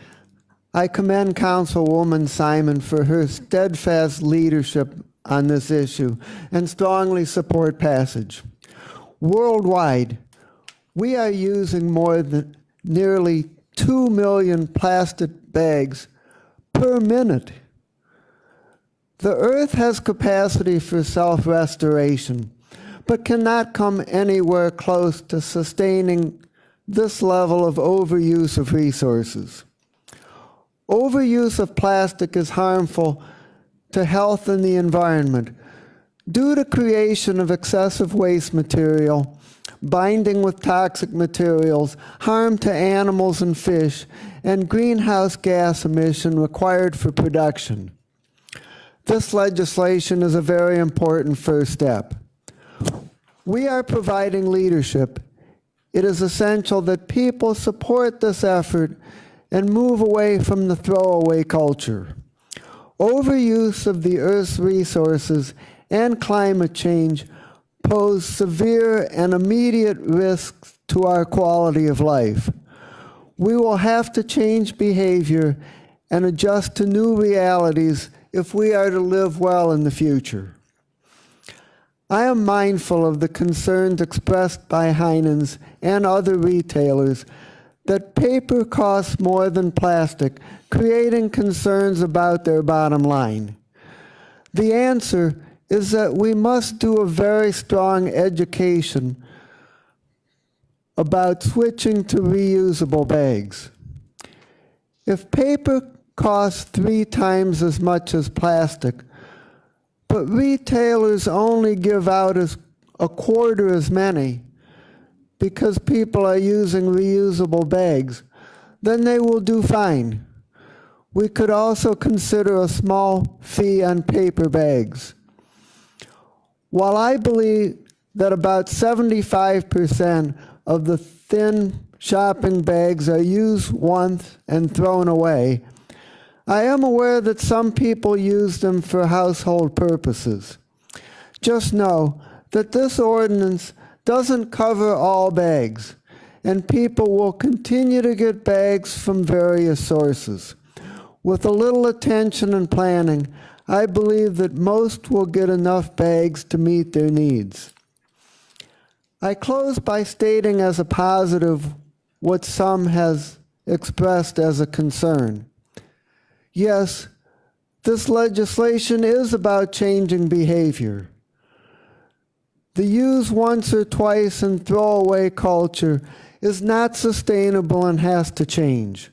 I commend Councilwoman Simon for her steadfast leadership on this issue and strongly support passage. Worldwide, we are using more than nearly 2 million plastic bags per minute. The Earth has capacity for self-restoration, but cannot come anywhere close to sustaining this level of overuse of resources. Overuse of plastic is harmful to health and the environment due to creation of excessive waste material, binding with toxic materials, harm to animals and fish, and greenhouse gas emission required for production. This legislation is a very important first step. We are providing leadership. It is essential that people support this effort and move away from the throwaway culture. Overuse of the Earth's resources and climate change pose severe and immediate risks to our quality of life. We will have to change behavior and adjust to new realities if we are to live well in the future. I am mindful of the concerns expressed by Heinen's and other retailers that paper costs more than plastic, creating concerns about their bottom line. The answer is that we must do a very strong education about switching to reusable bags. If paper costs 3 times as much as plastic, but retailers only give out a quarter as many because people are using reusable bags, then they will do fine. We could also consider a small fee on paper bags. While I believe that about 75% of the thin shopping bags are used once and thrown away, I am aware that some people use them for household purposes. Just know that this ordinance doesn't cover all bags, and people will continue to get bags from various sources. With a little attention and planning, I believe that most will get enough bags to meet their needs. I close by stating as a positive what some has expressed as a concern. Yes, this legislation is about changing behavior. The use once or twice and throw away culture is not sustainable and has to change.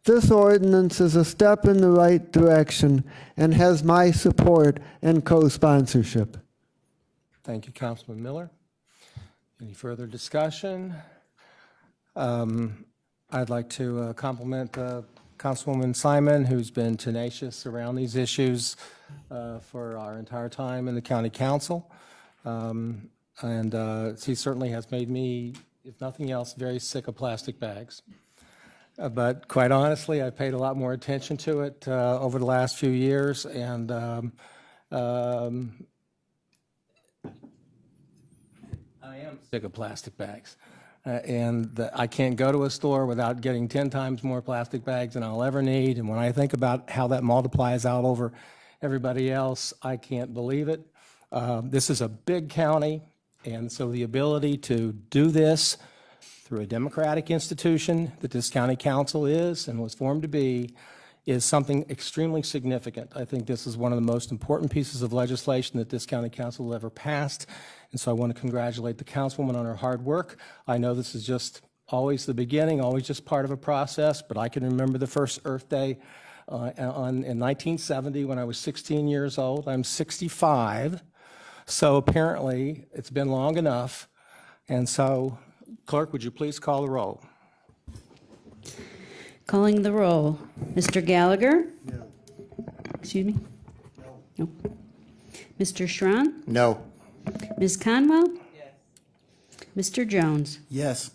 This ordinance is a step in the right direction and has my support and co-sponsorship. Thank you, Councilman Miller. Any further discussion? I'd like to compliment Councilwoman Simon, who's been tenacious around these issues for our entire time in the County Council. She certainly has made me, if nothing else, very sick of plastic bags. But quite honestly, I've paid a lot more attention to it over the last few years, and I am sick of plastic bags. I can't go to a store without getting 10 times more plastic bags than I'll ever need. And when I think about how that multiplies out over everybody else, I can't believe it. This is a big county, and so the ability to do this through a democratic institution that this county council is and was formed to be is something extremely significant. I think this is one of the most important pieces of legislation that this county council will ever passed. And so I want to congratulate the councilwoman on her hard work. I know this is just always the beginning, always just part of a process, but I can remember the first Earth Day in 1970 when I was 16 years old. I'm 65, so apparently it's been long enough. And so, clerk, would you please call the roll? Calling the roll. Mr. Gallagher? No. Excuse me? No. Mr. Schron? No. Ms. Conwell? Yes. Mr. Jones? Yes.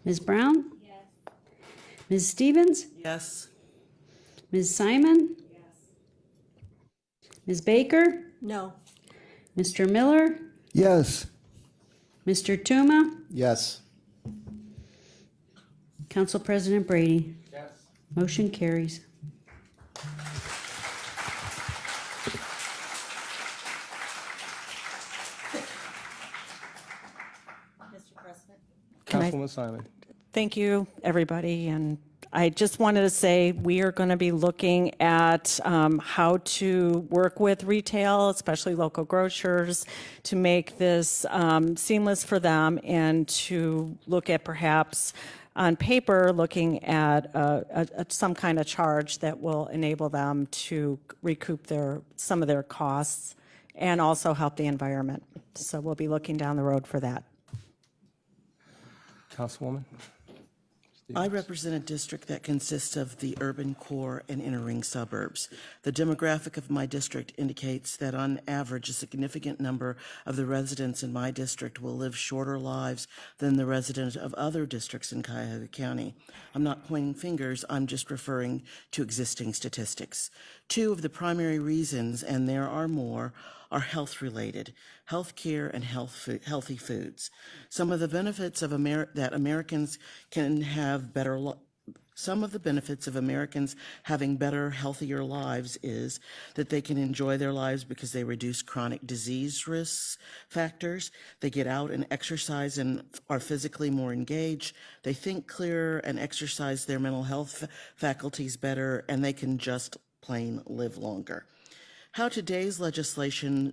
Ms. Brown? Ms. Stevens? Yes. Ms. Simon? Ms. Baker? No. Mr. Miller? Yes. Mr. Tuma? Yes. Council President Brady? Yes. Motion carries. Mr. President. Councilwoman Simon. Thank you, everybody. And I just wanted to say we are going to be looking at how to work with retail, especially local grocers, to make this seamless for them and to look at perhaps on paper looking at some kind of charge that will enable them to recoup some of their costs and also help the environment. So we'll be looking down the road for that. Councilwoman. I represent a district that consists of the urban core and inner ring suburbs. The demographic of my district indicates that on average, a significant number of the residents in my district will live shorter lives than the residents of other districts in Cuyahoga County. I'm not pointing fingers, I'm just referring to existing statistics. Two of the primary reasons, and there are more, are health-related, health care and healthy foods. Some of the benefits of that Americans can have better some of the benefits of Americans having better, healthier lives is that they can enjoy their lives because they reduce chronic disease risk factors. They get out and exercise and are physically more engaged. They think clearer and exercise their mental health faculties better, and they can just plain live longer. How does today's legislation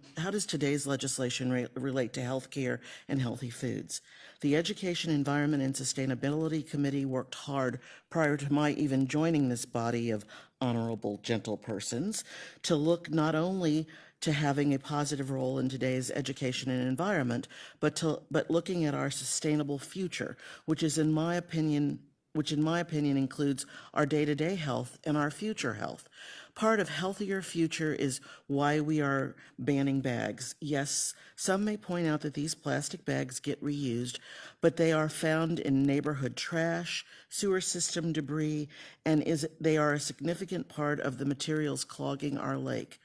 relate to health care and healthy foods? The Education, Environment, and Sustainability Committee worked hard prior to my even joining this body of honorable, gentle persons to look not only to having a positive role in today's education and environment, but looking at our sustainable future, which in my opinion includes our day-to-day health and our future health. Part of healthier future is why we are banning bags. Yes, some may point out that these plastic bags get reused, but they are found in neighborhood trash, sewer system debris, and they are a significant part of the materials clogging our lake.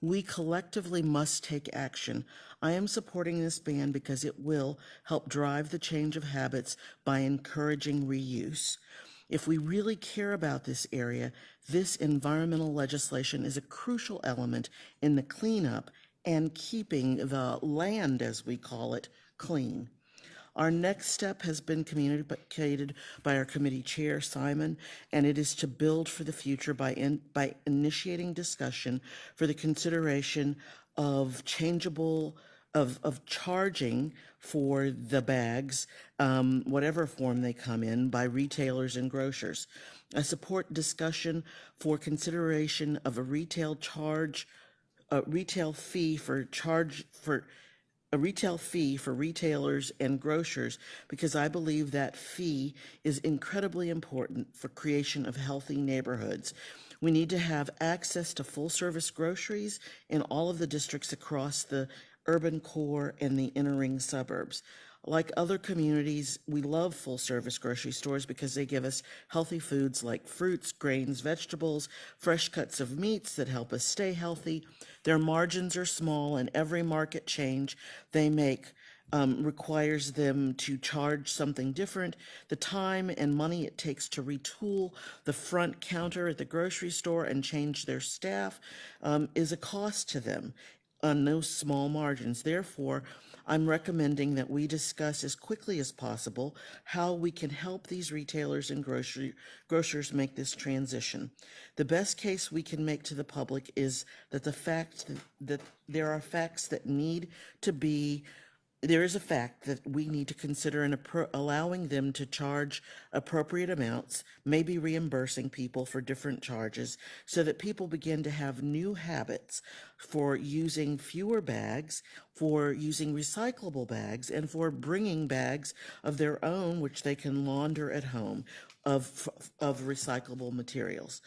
We collectively must take action. I am supporting this ban because it will help drive the change of habits by encouraging reuse. If we really care about this area, this environmental legislation is a crucial element in the cleanup and keeping the land, as we call it, clean. Our next step has been communicated by our committee chair, Simon, and it is to build for the future by initiating discussion for the consideration of charging for the bags, whatever form they come in, by retailers and grocers. I support discussion for consideration of a retail fee for retailers and grocers, because I believe that fee is incredibly important for creation of healthy neighborhoods. We need to have access to full-service groceries in all of the districts across the urban core and the inner ring suburbs. Like other communities, we love full-service grocery stores because they give us healthy foods like fruits, grains, vegetables, fresh cuts of meats that help us stay healthy. Their margins are small, and every market change they make requires them to charge something different. The time and money it takes to retool the front counter at the grocery store and change their staff is a cost to them on those small margins. Therefore, I'm recommending that we discuss as quickly as possible how we can help these retailers and grocers make this transition. The best case we can make to the public is that there is a fact that we need to consider allowing them to charge appropriate amounts, maybe reimbursing people for different charges, so that people begin to have new habits for using fewer bags, for using recyclable bags, and for bringing bags of their own, which they can launder at home, of recyclable materials.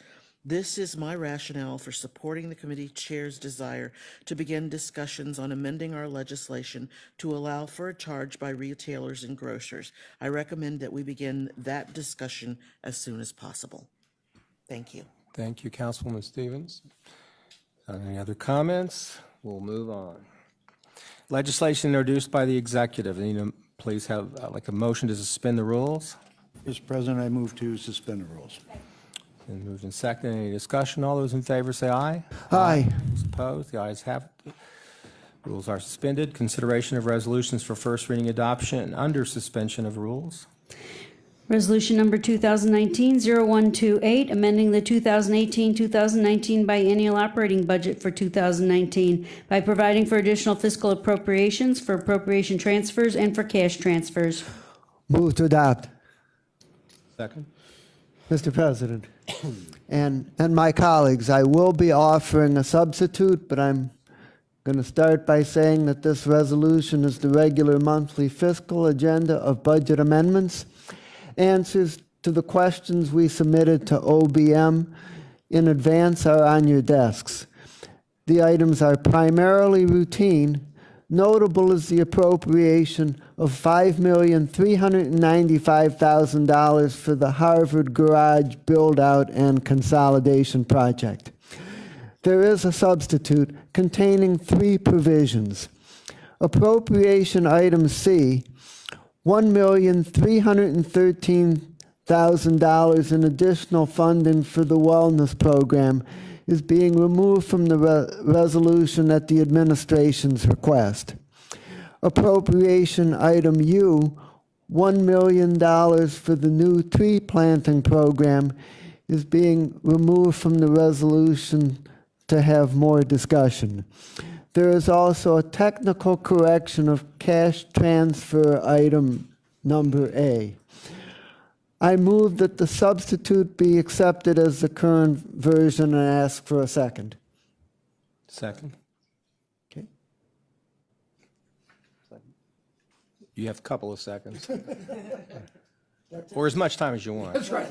This is my rationale for supporting the committee chair's desire to begin discussions on amending our legislation to allow for a charge by retailers and grocers. I recommend that we begin that discussion as soon as possible. Thank you. Thank you, Councilwoman Stevens. Any other comments? We'll move on. Legislation introduced by the executive. Please have like a motion to suspend the rules. Mr. President, I move to suspend the rules. And moved and seconded. Any discussion? All those in favor say aye. Aye. Those opposed? The ayes have it. Rules are suspended. Consideration of resolutions for first reading adoption under suspension of rules. Resolution number 2019-0128, amending the 2018-2019 biennial operating budget for 2019 by providing for additional fiscal appropriations for appropriation transfers and for cash transfers. Move to adopt. Second. Mr. President, and my colleagues, I will be offering a substitute, but I'm going to start by saying that this resolution is the regular monthly fiscal agenda of budget amendments. Answers to the questions we submitted to OBM in advance are on your desks. The items are primarily routine. Notable is the appropriation of $5,395,000 for the Harvard Garage build-out and consolidation project. There is a substitute containing 3 provisions. Appropriation item C, $1,313,000 in additional funding for the wellness program is being removed from the resolution at the administration's request. Appropriation item U, $1 million for the new tree planting program is being removed from the resolution to have more discussion. There is also a technical correction of cash transfer item number A. I move that the substitute be accepted as the current version and ask for a second. Second. Okay. You have a couple of seconds. Or as much time as you want. That's right.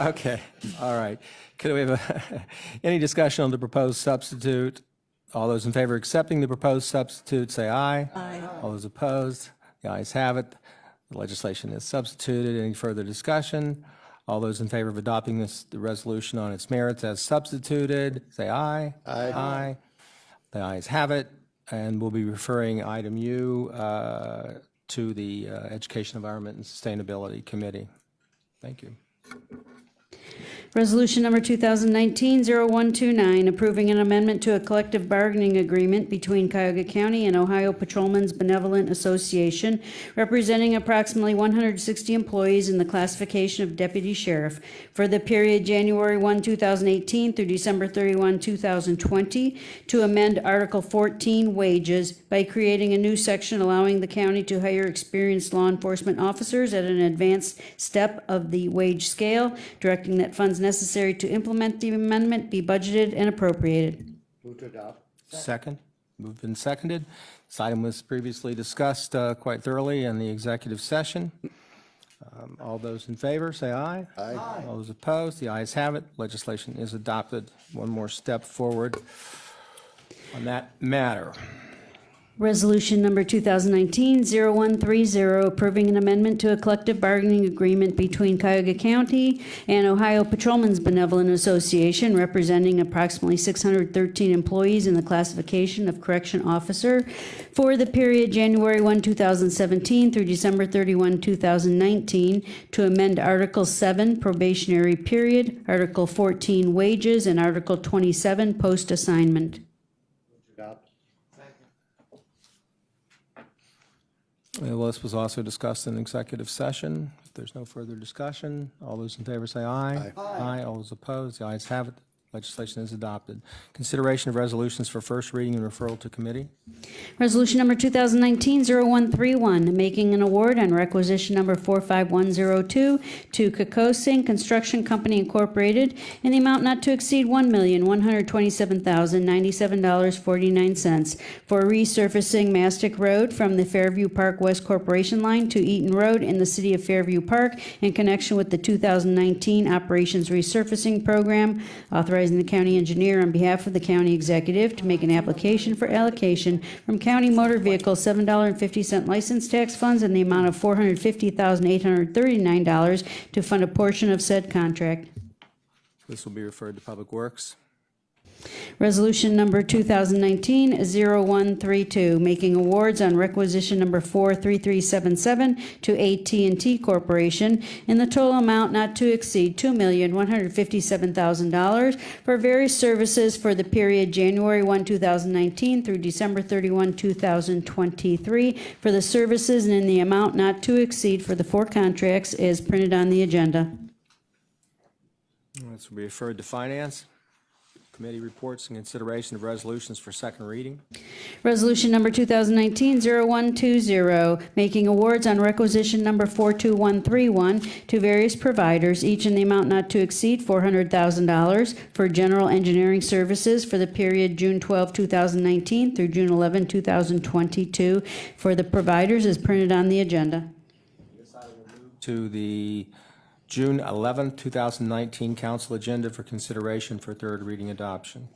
Okay, all right. Could we have any discussion on the proposed substitute? All those in favor of accepting the proposed substitute, say aye. Aye. All those opposed, the ayes have it. The legislation is substituted. Any further discussion? All those in favor of adopting the resolution on its merits as substituted, say aye. Aye. Aye. The ayes have it, and we'll be referring item U to the Education, Environment, and Sustainability Committee. Thank you. Resolution number 2019-0129, approving an amendment to a collective bargaining agreement between Cuyahoga County and Ohio Patrolmen's Benevolent Association, representing approximately 160 employees in the classification of deputy sheriff for the period January 1, 2018 through December 31, 2020, to amend Article 14 wages by creating a new section allowing the county to hire experienced law enforcement officers at an advanced step of the wage scale, directing that funds necessary to implement the amendment be budgeted and appropriated. Move to adopt. Second. Moved and seconded. This item was previously discussed quite thoroughly in the executive session. All those in favor, say aye. Aye. All those opposed, the ayes have it. Legislation is adopted. One more step forward on that matter. Resolution number 2019-0130, approving an amendment to a collective bargaining agreement between Cuyahoga County and Ohio Patrolmen's Benevolent Association, representing approximately 613 employees in the classification of correction officer for the period January 1, 2017 through December 31, 2019, to amend Article 7, probationary period, Article 14, wages, and Article 27, post-assignment. Well, this was also discussed in executive session. If there's no further discussion, all those in favor say aye. Aye. Aye. All those opposed, the ayes have it. Legislation is adopted. Consideration of resolutions for first reading and referral to committee. Resolution number 2019-0131, making an award on requisition number 45102 to Kokosing Construction Company Incorporated in the amount not to exceed $1,127,097.49 for resurfacing Mastic Road from the Fairview Park West Corporation line to Eaton Road in the city of Fairview Park in connection with the 2019 Operations Resurfacing Program, authorizing the county engineer on behalf of the county executive to make an application for allocation from county motor vehicle $7.50 license tax funds in the amount of $450,839 to fund a portion of said contract. This will be referred to Public Works. Resolution number 2019-0132, making awards on requisition number 43377 to AT&T Corporation in the total amount not to exceed $2,157,000 for various services for the period January 1, 2019 through December 31, 2023 for the services and in the amount not to exceed for the four contracts as printed on the agenda. This will be referred to Finance. Committee reports and consideration of resolutions for second reading. Resolution number 2019-0120, making awards on requisition number 42131 to various providers, each in the amount not to exceed $400,000 for general engineering services for the period June 12, 2019 through June 11, 2022 for the providers as printed on the agenda. To the June 11, 2019 council agenda for consideration for third reading adoption.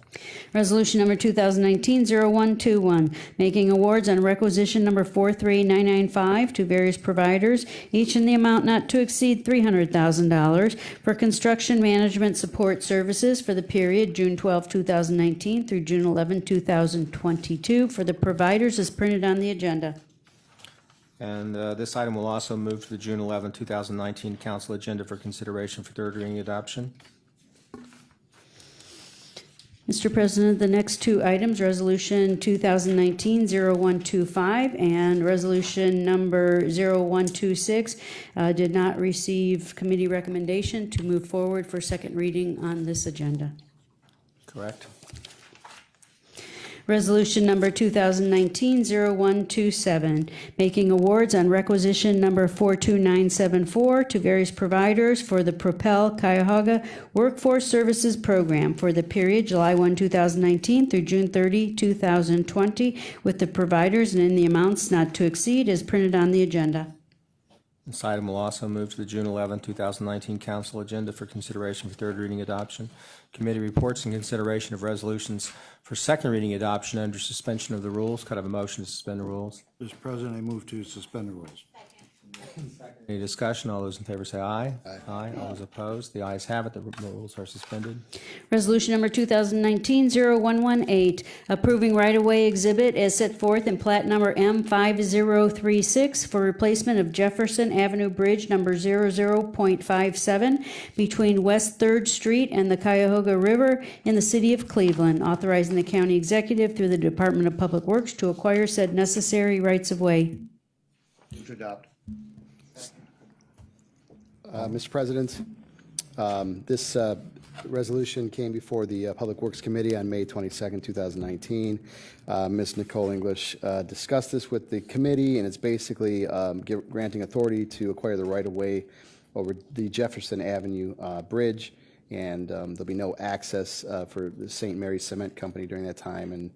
Resolution number 2019-0121, making awards on requisition number 43995 to various providers, each in the amount not to exceed $300,000 for construction management support services for the period June 12, 2019 through June 11, 2022 for the providers as printed on the agenda. And this item will also move to the June 11, 2019 council agenda for consideration for third reading adoption. Mr. President, the next two items, Resolution 2019-0125 and Resolution number 0126, did not receive committee recommendation to move forward for second reading on this agenda. Correct. Resolution number 2019-0127, making awards on requisition number 42974 to various providers for the Propel Cuyahoga Workforce Services Program for the period July 1, 2019 through June 30, 2020, with the providers and in the amounts not to exceed as printed on the agenda. This item will also move to the June 11, 2019 council agenda for consideration for third reading adoption. Committee reports and consideration of resolutions for second reading adoption under suspension of the rules. Could I have a motion to suspend the rules? Mr. President, I move to suspend the rules. Any discussion? All those in favor say aye. Aye. All those opposed? The ayes have it. The rules are suspended. Resolution number 2019-0118, approving right-of-way exhibit as set forth in plat number M5036 for replacement of Jefferson Avenue Bridge number 00.57 between West 3rd Street and the Cuyahoga River in the city of Cleveland, authorizing the county executive through the Department of Public Works to acquire said necessary rights-of-way. Move to adopt. Mr. President, this resolution came before the Public Works Committee on May 22nd, 2019. Ms. Nicole English discussed this with the committee, and it's basically granting authority to acquire the right-of-way over the Jefferson Avenue Bridge, and there'll be no access for the St. Mary's Cement Company during that time, and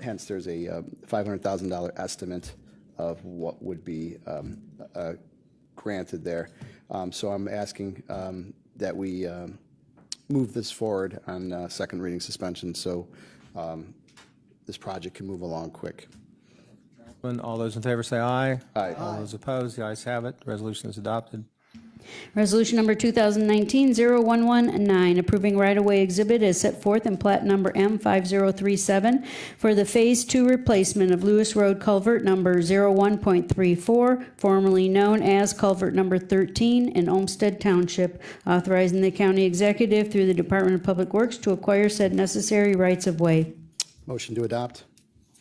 hence there's a $500,000 estimate of what would be granted there. So I'm asking that we move this forward on second reading suspension so this project can move along quick. All those in favor say aye. Aye. All those opposed? The ayes have it. The resolution is adopted. Resolution number 2019-0119, approving right-of-way exhibit as set forth in plat number M5037 for the Phase 2 replacement of Lewis Road culvert number 01.34, formerly known as culvert number 13 in Olmsted Township, authorizing the county executive through the Department of Public Works to acquire said necessary rights-of-way. Motion to adopt.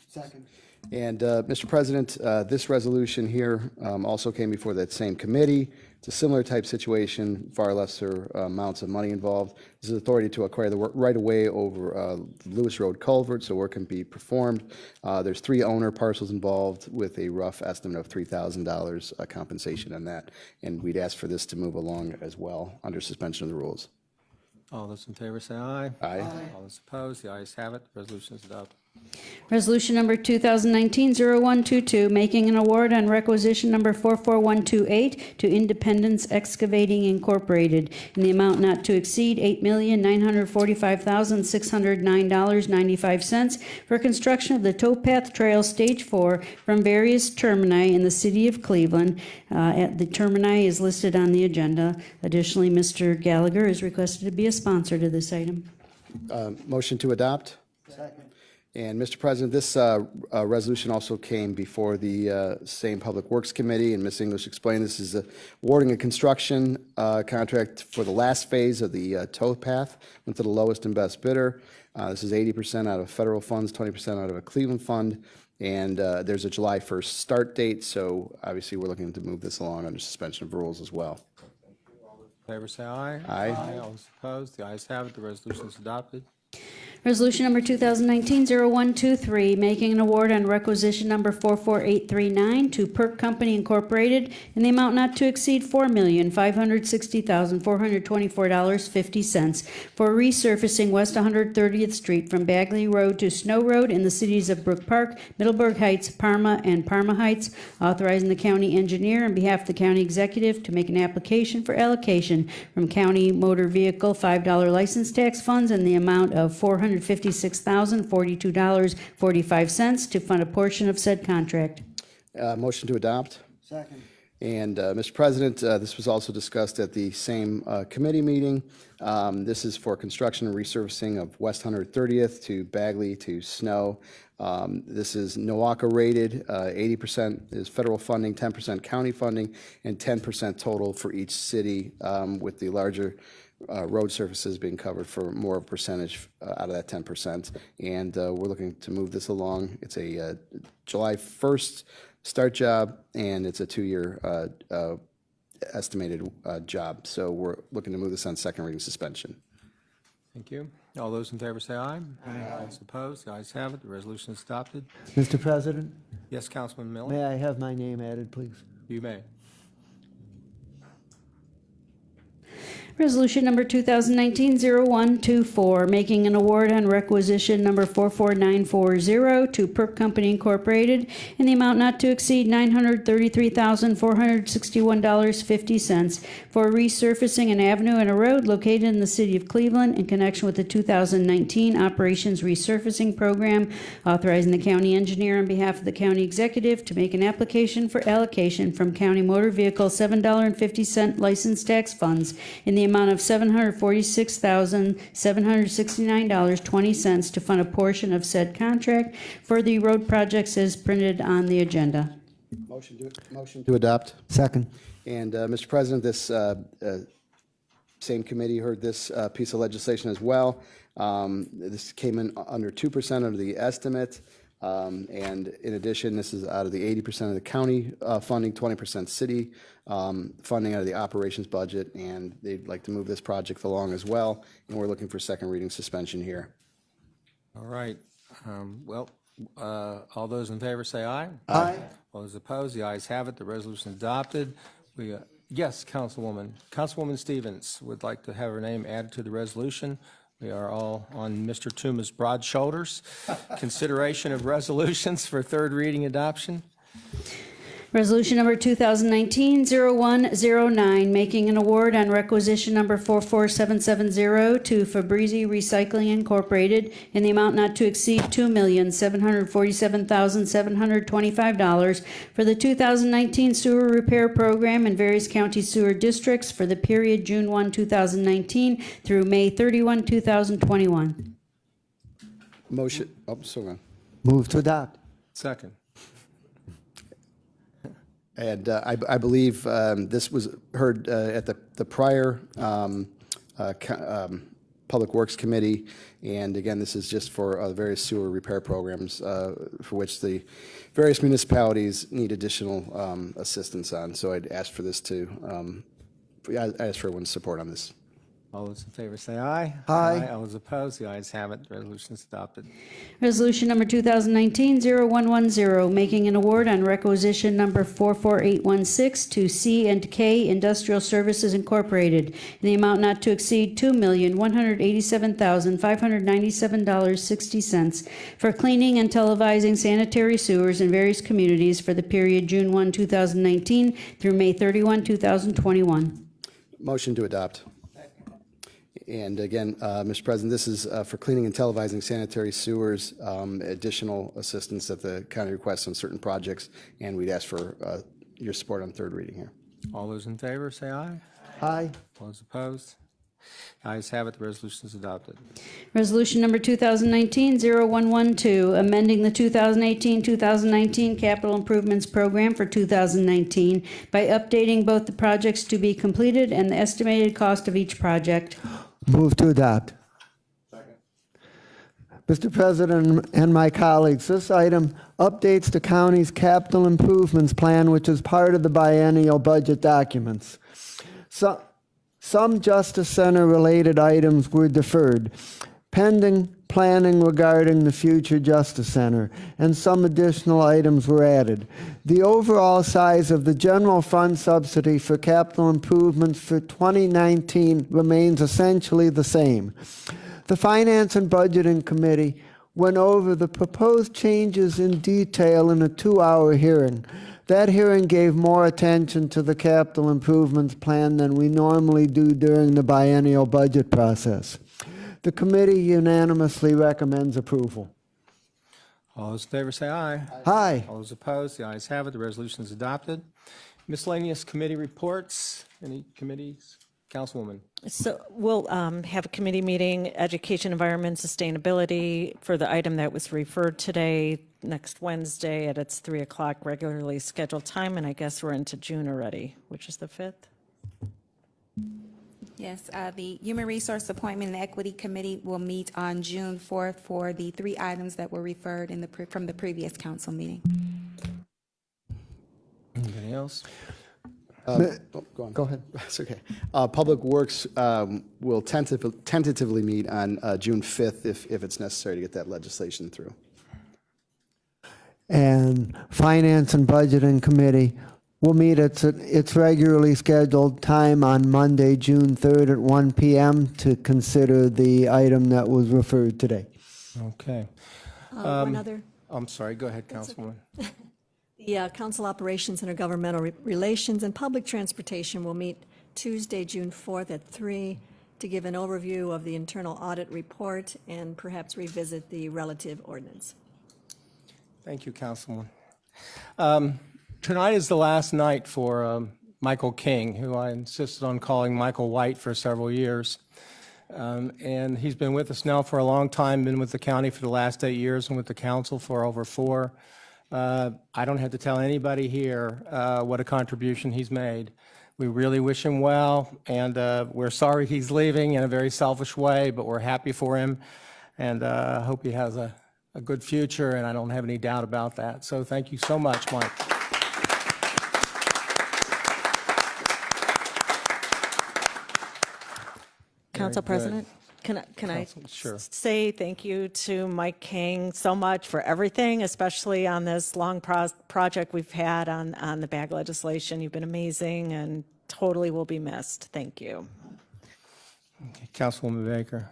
Second. And Mr. President, this resolution here also came before that same committee It's a similar type situation, far lesser amounts of money involved. This is authority to acquire the right-of-way over Lewis Road culvert, so work can be performed. There's 3 owner parcels involved with a rough estimate of $3,000 compensation on that. And we'd ask for this to move along as well under suspension of the rules. All those in favor say aye. Aye. All those opposed, the ayes have it. The resolution is adopted. Resolution number 2019-0122, making an award on requisition number 44128 to Independence Excavating Incorporated in the amount not to exceed $8,945,609.95 for construction of the Towpath Trail Stage 4 from various termini in the city of Cleveland. The termini is listed on the agenda. Additionally, Mr. Gallagher is requested to be a sponsor to this item. Motion to adopt? Second. And, Mr. President, this resolution also came before the same Public Works Committee, and Ms. English explained this is awarding a construction contract for the last phase of the towpath, went to the lowest and best bidder. This is 80% out of federal funds, 20% out of a Cleveland fund, and there's a July 1st start date, so obviously we're looking to move this along under suspension of rules as well. All those in favor say aye. Aye. All those opposed, the ayes have it. The resolution is adopted. Resolution number 2019-0123, making an award on requisition number 44839 to Perk Company Incorporated in the amount not to exceed $4,560,424.50 for resurfacing West 130th Street from Bagley Road to Snow Road in the cities of Brook Park, Middleburg Heights, Parma, and Parma Heights, authorizing the county engineer on behalf of the county executive to make an application for allocation from county motor vehicle $5 license tax funds in the amount of $456,042.45 to fund a portion of said contract. Motion to adopt? Second. And, Mr. President, this was also discussed at the same committee meeting. This is for construction and resurfacing of West 130th to Bagley to Snow. This is NOACA rated, 80% is federal funding, 10% county funding, and 10% total for each city, with the larger road surfaces being covered for more of a percentage out of that 10%. And we're looking to move this along. It's a July 1st start job, and it's a 2-year estimated job. So we're looking to move this on second reading suspension. Thank you. All those in favor say aye. Aye. All those opposed, the ayes have it. The resolution is adopted. Mr. President, Yes, Councilman Miller? may I have my name added, please? You may. Resolution number 2019-0124, making an award on requisition number 44940 to Perk Company Incorporated in the amount not to exceed $933,461.50 for resurfacing an avenue and a road located in the city of Cleveland in connection with the 2019 Operations Resurfacing Program, authorizing the county engineer on behalf of the county executive to make an application for allocation from county motor vehicle $7.50 license tax funds in the amount of $746,769.20 to fund a portion of said contract for the road projects as printed on the agenda. Motion to adopt? Second. And, Mr. President, this same committee heard this piece of legislation as well. This came in under 2% of the estimate. And in addition, this is out of the 80% of the county funding, 20% city funding out of the operations budget, and they'd like to move this project along as well, and we're looking for second reading suspension here. All right. All those in favor say aye. Aye. All those opposed, the ayes have it. The resolution is adopted. Yes, Councilwoman. Councilwoman Stevens would like to have her name added to the resolution. We are all on Mr. Tuma's broad shoulders. Consideration of resolutions for third reading adoption. Resolution number 2019-0109, making an award on requisition number 44770 to Fabrizi Recycling Incorporated in the amount not to exceed $2,747,725 for the 2019 sewer repair program in various county sewer districts for the period June 1, 2019 through May 31, 2021. Motion, so on. Move to adopt. Second. And I believe this was heard at the prior Public Works Committee. And again, this is just for various sewer repair programs for which the various municipalities need additional assistance on. So I'd ask for this to, I ask for everyone's support on this. All those in favor say aye. Aye. All those opposed, the ayes have it. The resolution is adopted. Resolution number 2019-0110, making an award on requisition number 44816 to C&K Industrial Services Incorporated in the amount not to exceed $2,187,597.60 for cleaning and televising sanitary sewers in various communities for the period June 1, 2019 through May 31, 2021. Motion to adopt. And again, Mr. President, this is for cleaning and televising sanitary sewers, additional assistance that the county requests on certain projects, and we'd ask for your support on third reading here. All those in favor say aye. Aye. All those opposed, the ayes have it. The resolution is adopted. Resolution number 2019-0112, amending the 2018-2019 Capital Improvements Program for 2019 by updating both the projects to be completed and the estimated cost of each project. Move to adopt. Mr. President and my colleagues, this item updates the county's capital improvements plan, which is part of the biennial budget documents. Some Justice Center-related items were deferred, pending planning regarding the future Justice Center, and some additional items were added. The overall size of the general fund subsidy for capital improvements for 2019 remains essentially the same. The Finance and Budgeting Committee went over the proposed changes in detail in a 2-hour hearing. That hearing gave more attention to the capital improvements plan than we normally do during the biennial budget process. The committee unanimously recommends approval. All those in favor say aye. Aye. All those opposed, the ayes have it. The resolution is adopted. Miscellaneous committee reports. Any committees? Councilwoman. So we'll have a committee meeting, Education, Environment, Sustainability, for the item that was referred today, next Wednesday at its 3 o'clock regularly scheduled time, and I guess we're into June already, which is the 5th. Yes, the Human Resource Appointment and Equity Committee will meet on June 4th for the 3 items that were referred in from the previous council meeting. Anything else? Go on. Go ahead. That's okay. Public Works will tentatively meet on June 5th if it's necessary to get that legislation through. And Finance and Budgeting Committee will meet at its regularly scheduled time on Monday, June 3rd at 1 p.m. to consider the item that was referred today. Okay. One other. I'm sorry. Go ahead, Councilwoman. The Council Operations, Intergovernmental Relations, and Public Transportation will meet Tuesday, June 4th at 3 to give an overview of the internal audit report and perhaps revisit the relative ordinance. Thank you, Councilwoman. Tonight is the last night for Michael King, who I insisted on calling Michael White for several years. And he's been with us now for a long time, been with the county for the last 8 years and with the council for over 4. I don't have to tell anybody here what a contribution he's made. We really wish him well, and we're sorry he's leaving in a very selfish way, but we're happy for him, and I hope he has a good future, and I don't have any doubt about that. So thank you so much, Mike. Council President, can I Sure. say thank you to Mike King so much for everything, especially on this long project we've had on the bag legislation. You've been amazing and totally will be missed. Thank you. Okay, Councilwoman Baker.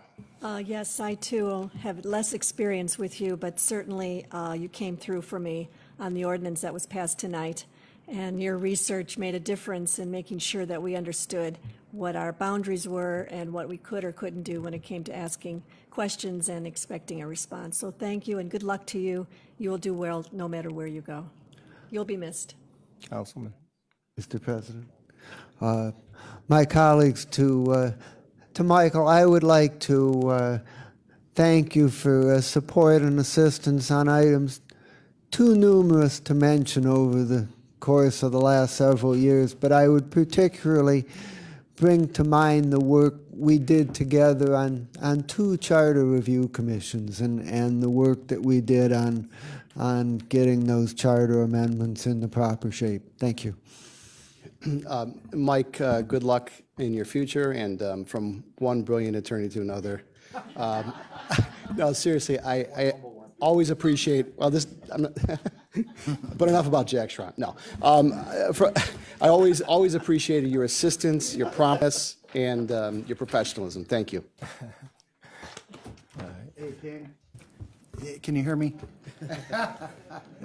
Yes, I too have less experience with you, but certainly you came through for me on the ordinance that was passed tonight. And your research made a difference in making sure that we understood what our boundaries were and what we could or couldn't do when it came to asking questions and expecting a response. So thank you and good luck to you. You will do well no matter where you go. You'll be missed. Councilman. Mr. President. My colleagues, to Michael, I would like to thank you for support and assistance on items too numerous to mention over the course of the last several years, but I would particularly bring to mind the work we did together on 2 charter review commissions and the work that we did on getting those charter amendments in the proper shape. Thank you. Mike, good luck in your future, and from one brilliant attorney to another. No, seriously, I always appreciate, well, this, I'm not, but enough about Jack Schron. No. I always appreciated your assistance, your promptness, and your professionalism. Thank you. Hey, King, can you hear me?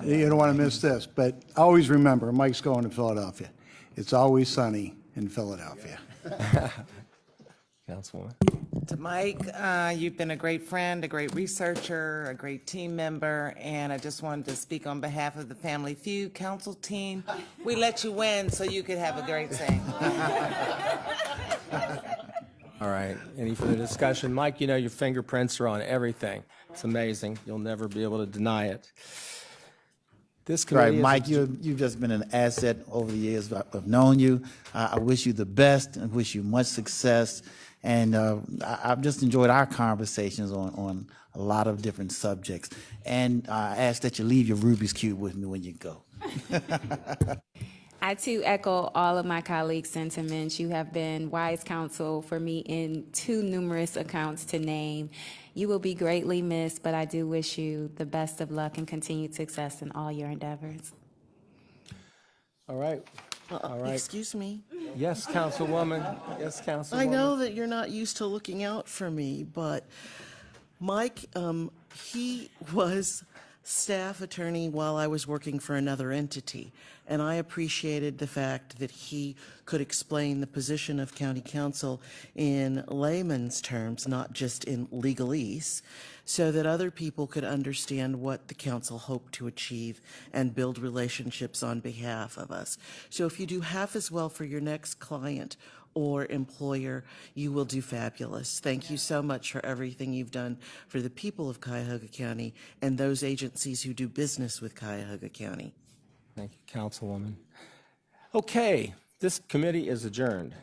You don't want to miss this, but always remember, Mike's going to Philadelphia. It's always sunny in Philadelphia. Councilwoman. To Mike, you've been a great friend, a great researcher, a great team member, and I just wanted to speak on behalf of the Family Feud Council team. We let you win so you could have a great sing. All right, any further discussion? Mike, you know your fingerprints are on everything. It's amazing. You'll never be able to deny it. This Right, committee is Mike, you've just been an asset over the years. I've known you. I wish you the best and wish you much success. And I've just enjoyed our conversations on a lot of different subjects. And I ask that you leave your Rubik's Cube with me when you go. I too echo all of my colleagues' sentiments. You have been wise counsel for me in too numerous accounts to name. You will be greatly missed, but I do wish you the best of luck and continued success in all your endeavors. all right. All right. Excuse me. Yes, Councilwoman. Yes, Councilwoman. I know that you're not used to looking out for me, but Mike, he was staff attorney while I was working for another entity, and I appreciated the fact that he could explain the position of county council in layman's terms, not just in legalese, so that other people could understand what the council hoped to achieve and build relationships on behalf of us. So if you do half as well for your next client or employer, you will do fabulous. Thank you so much for everything you've done for the people of Cuyahoga County and those agencies who do business with Cuyahoga County. Thank you, Councilwoman. Okay, this committee is adjourned.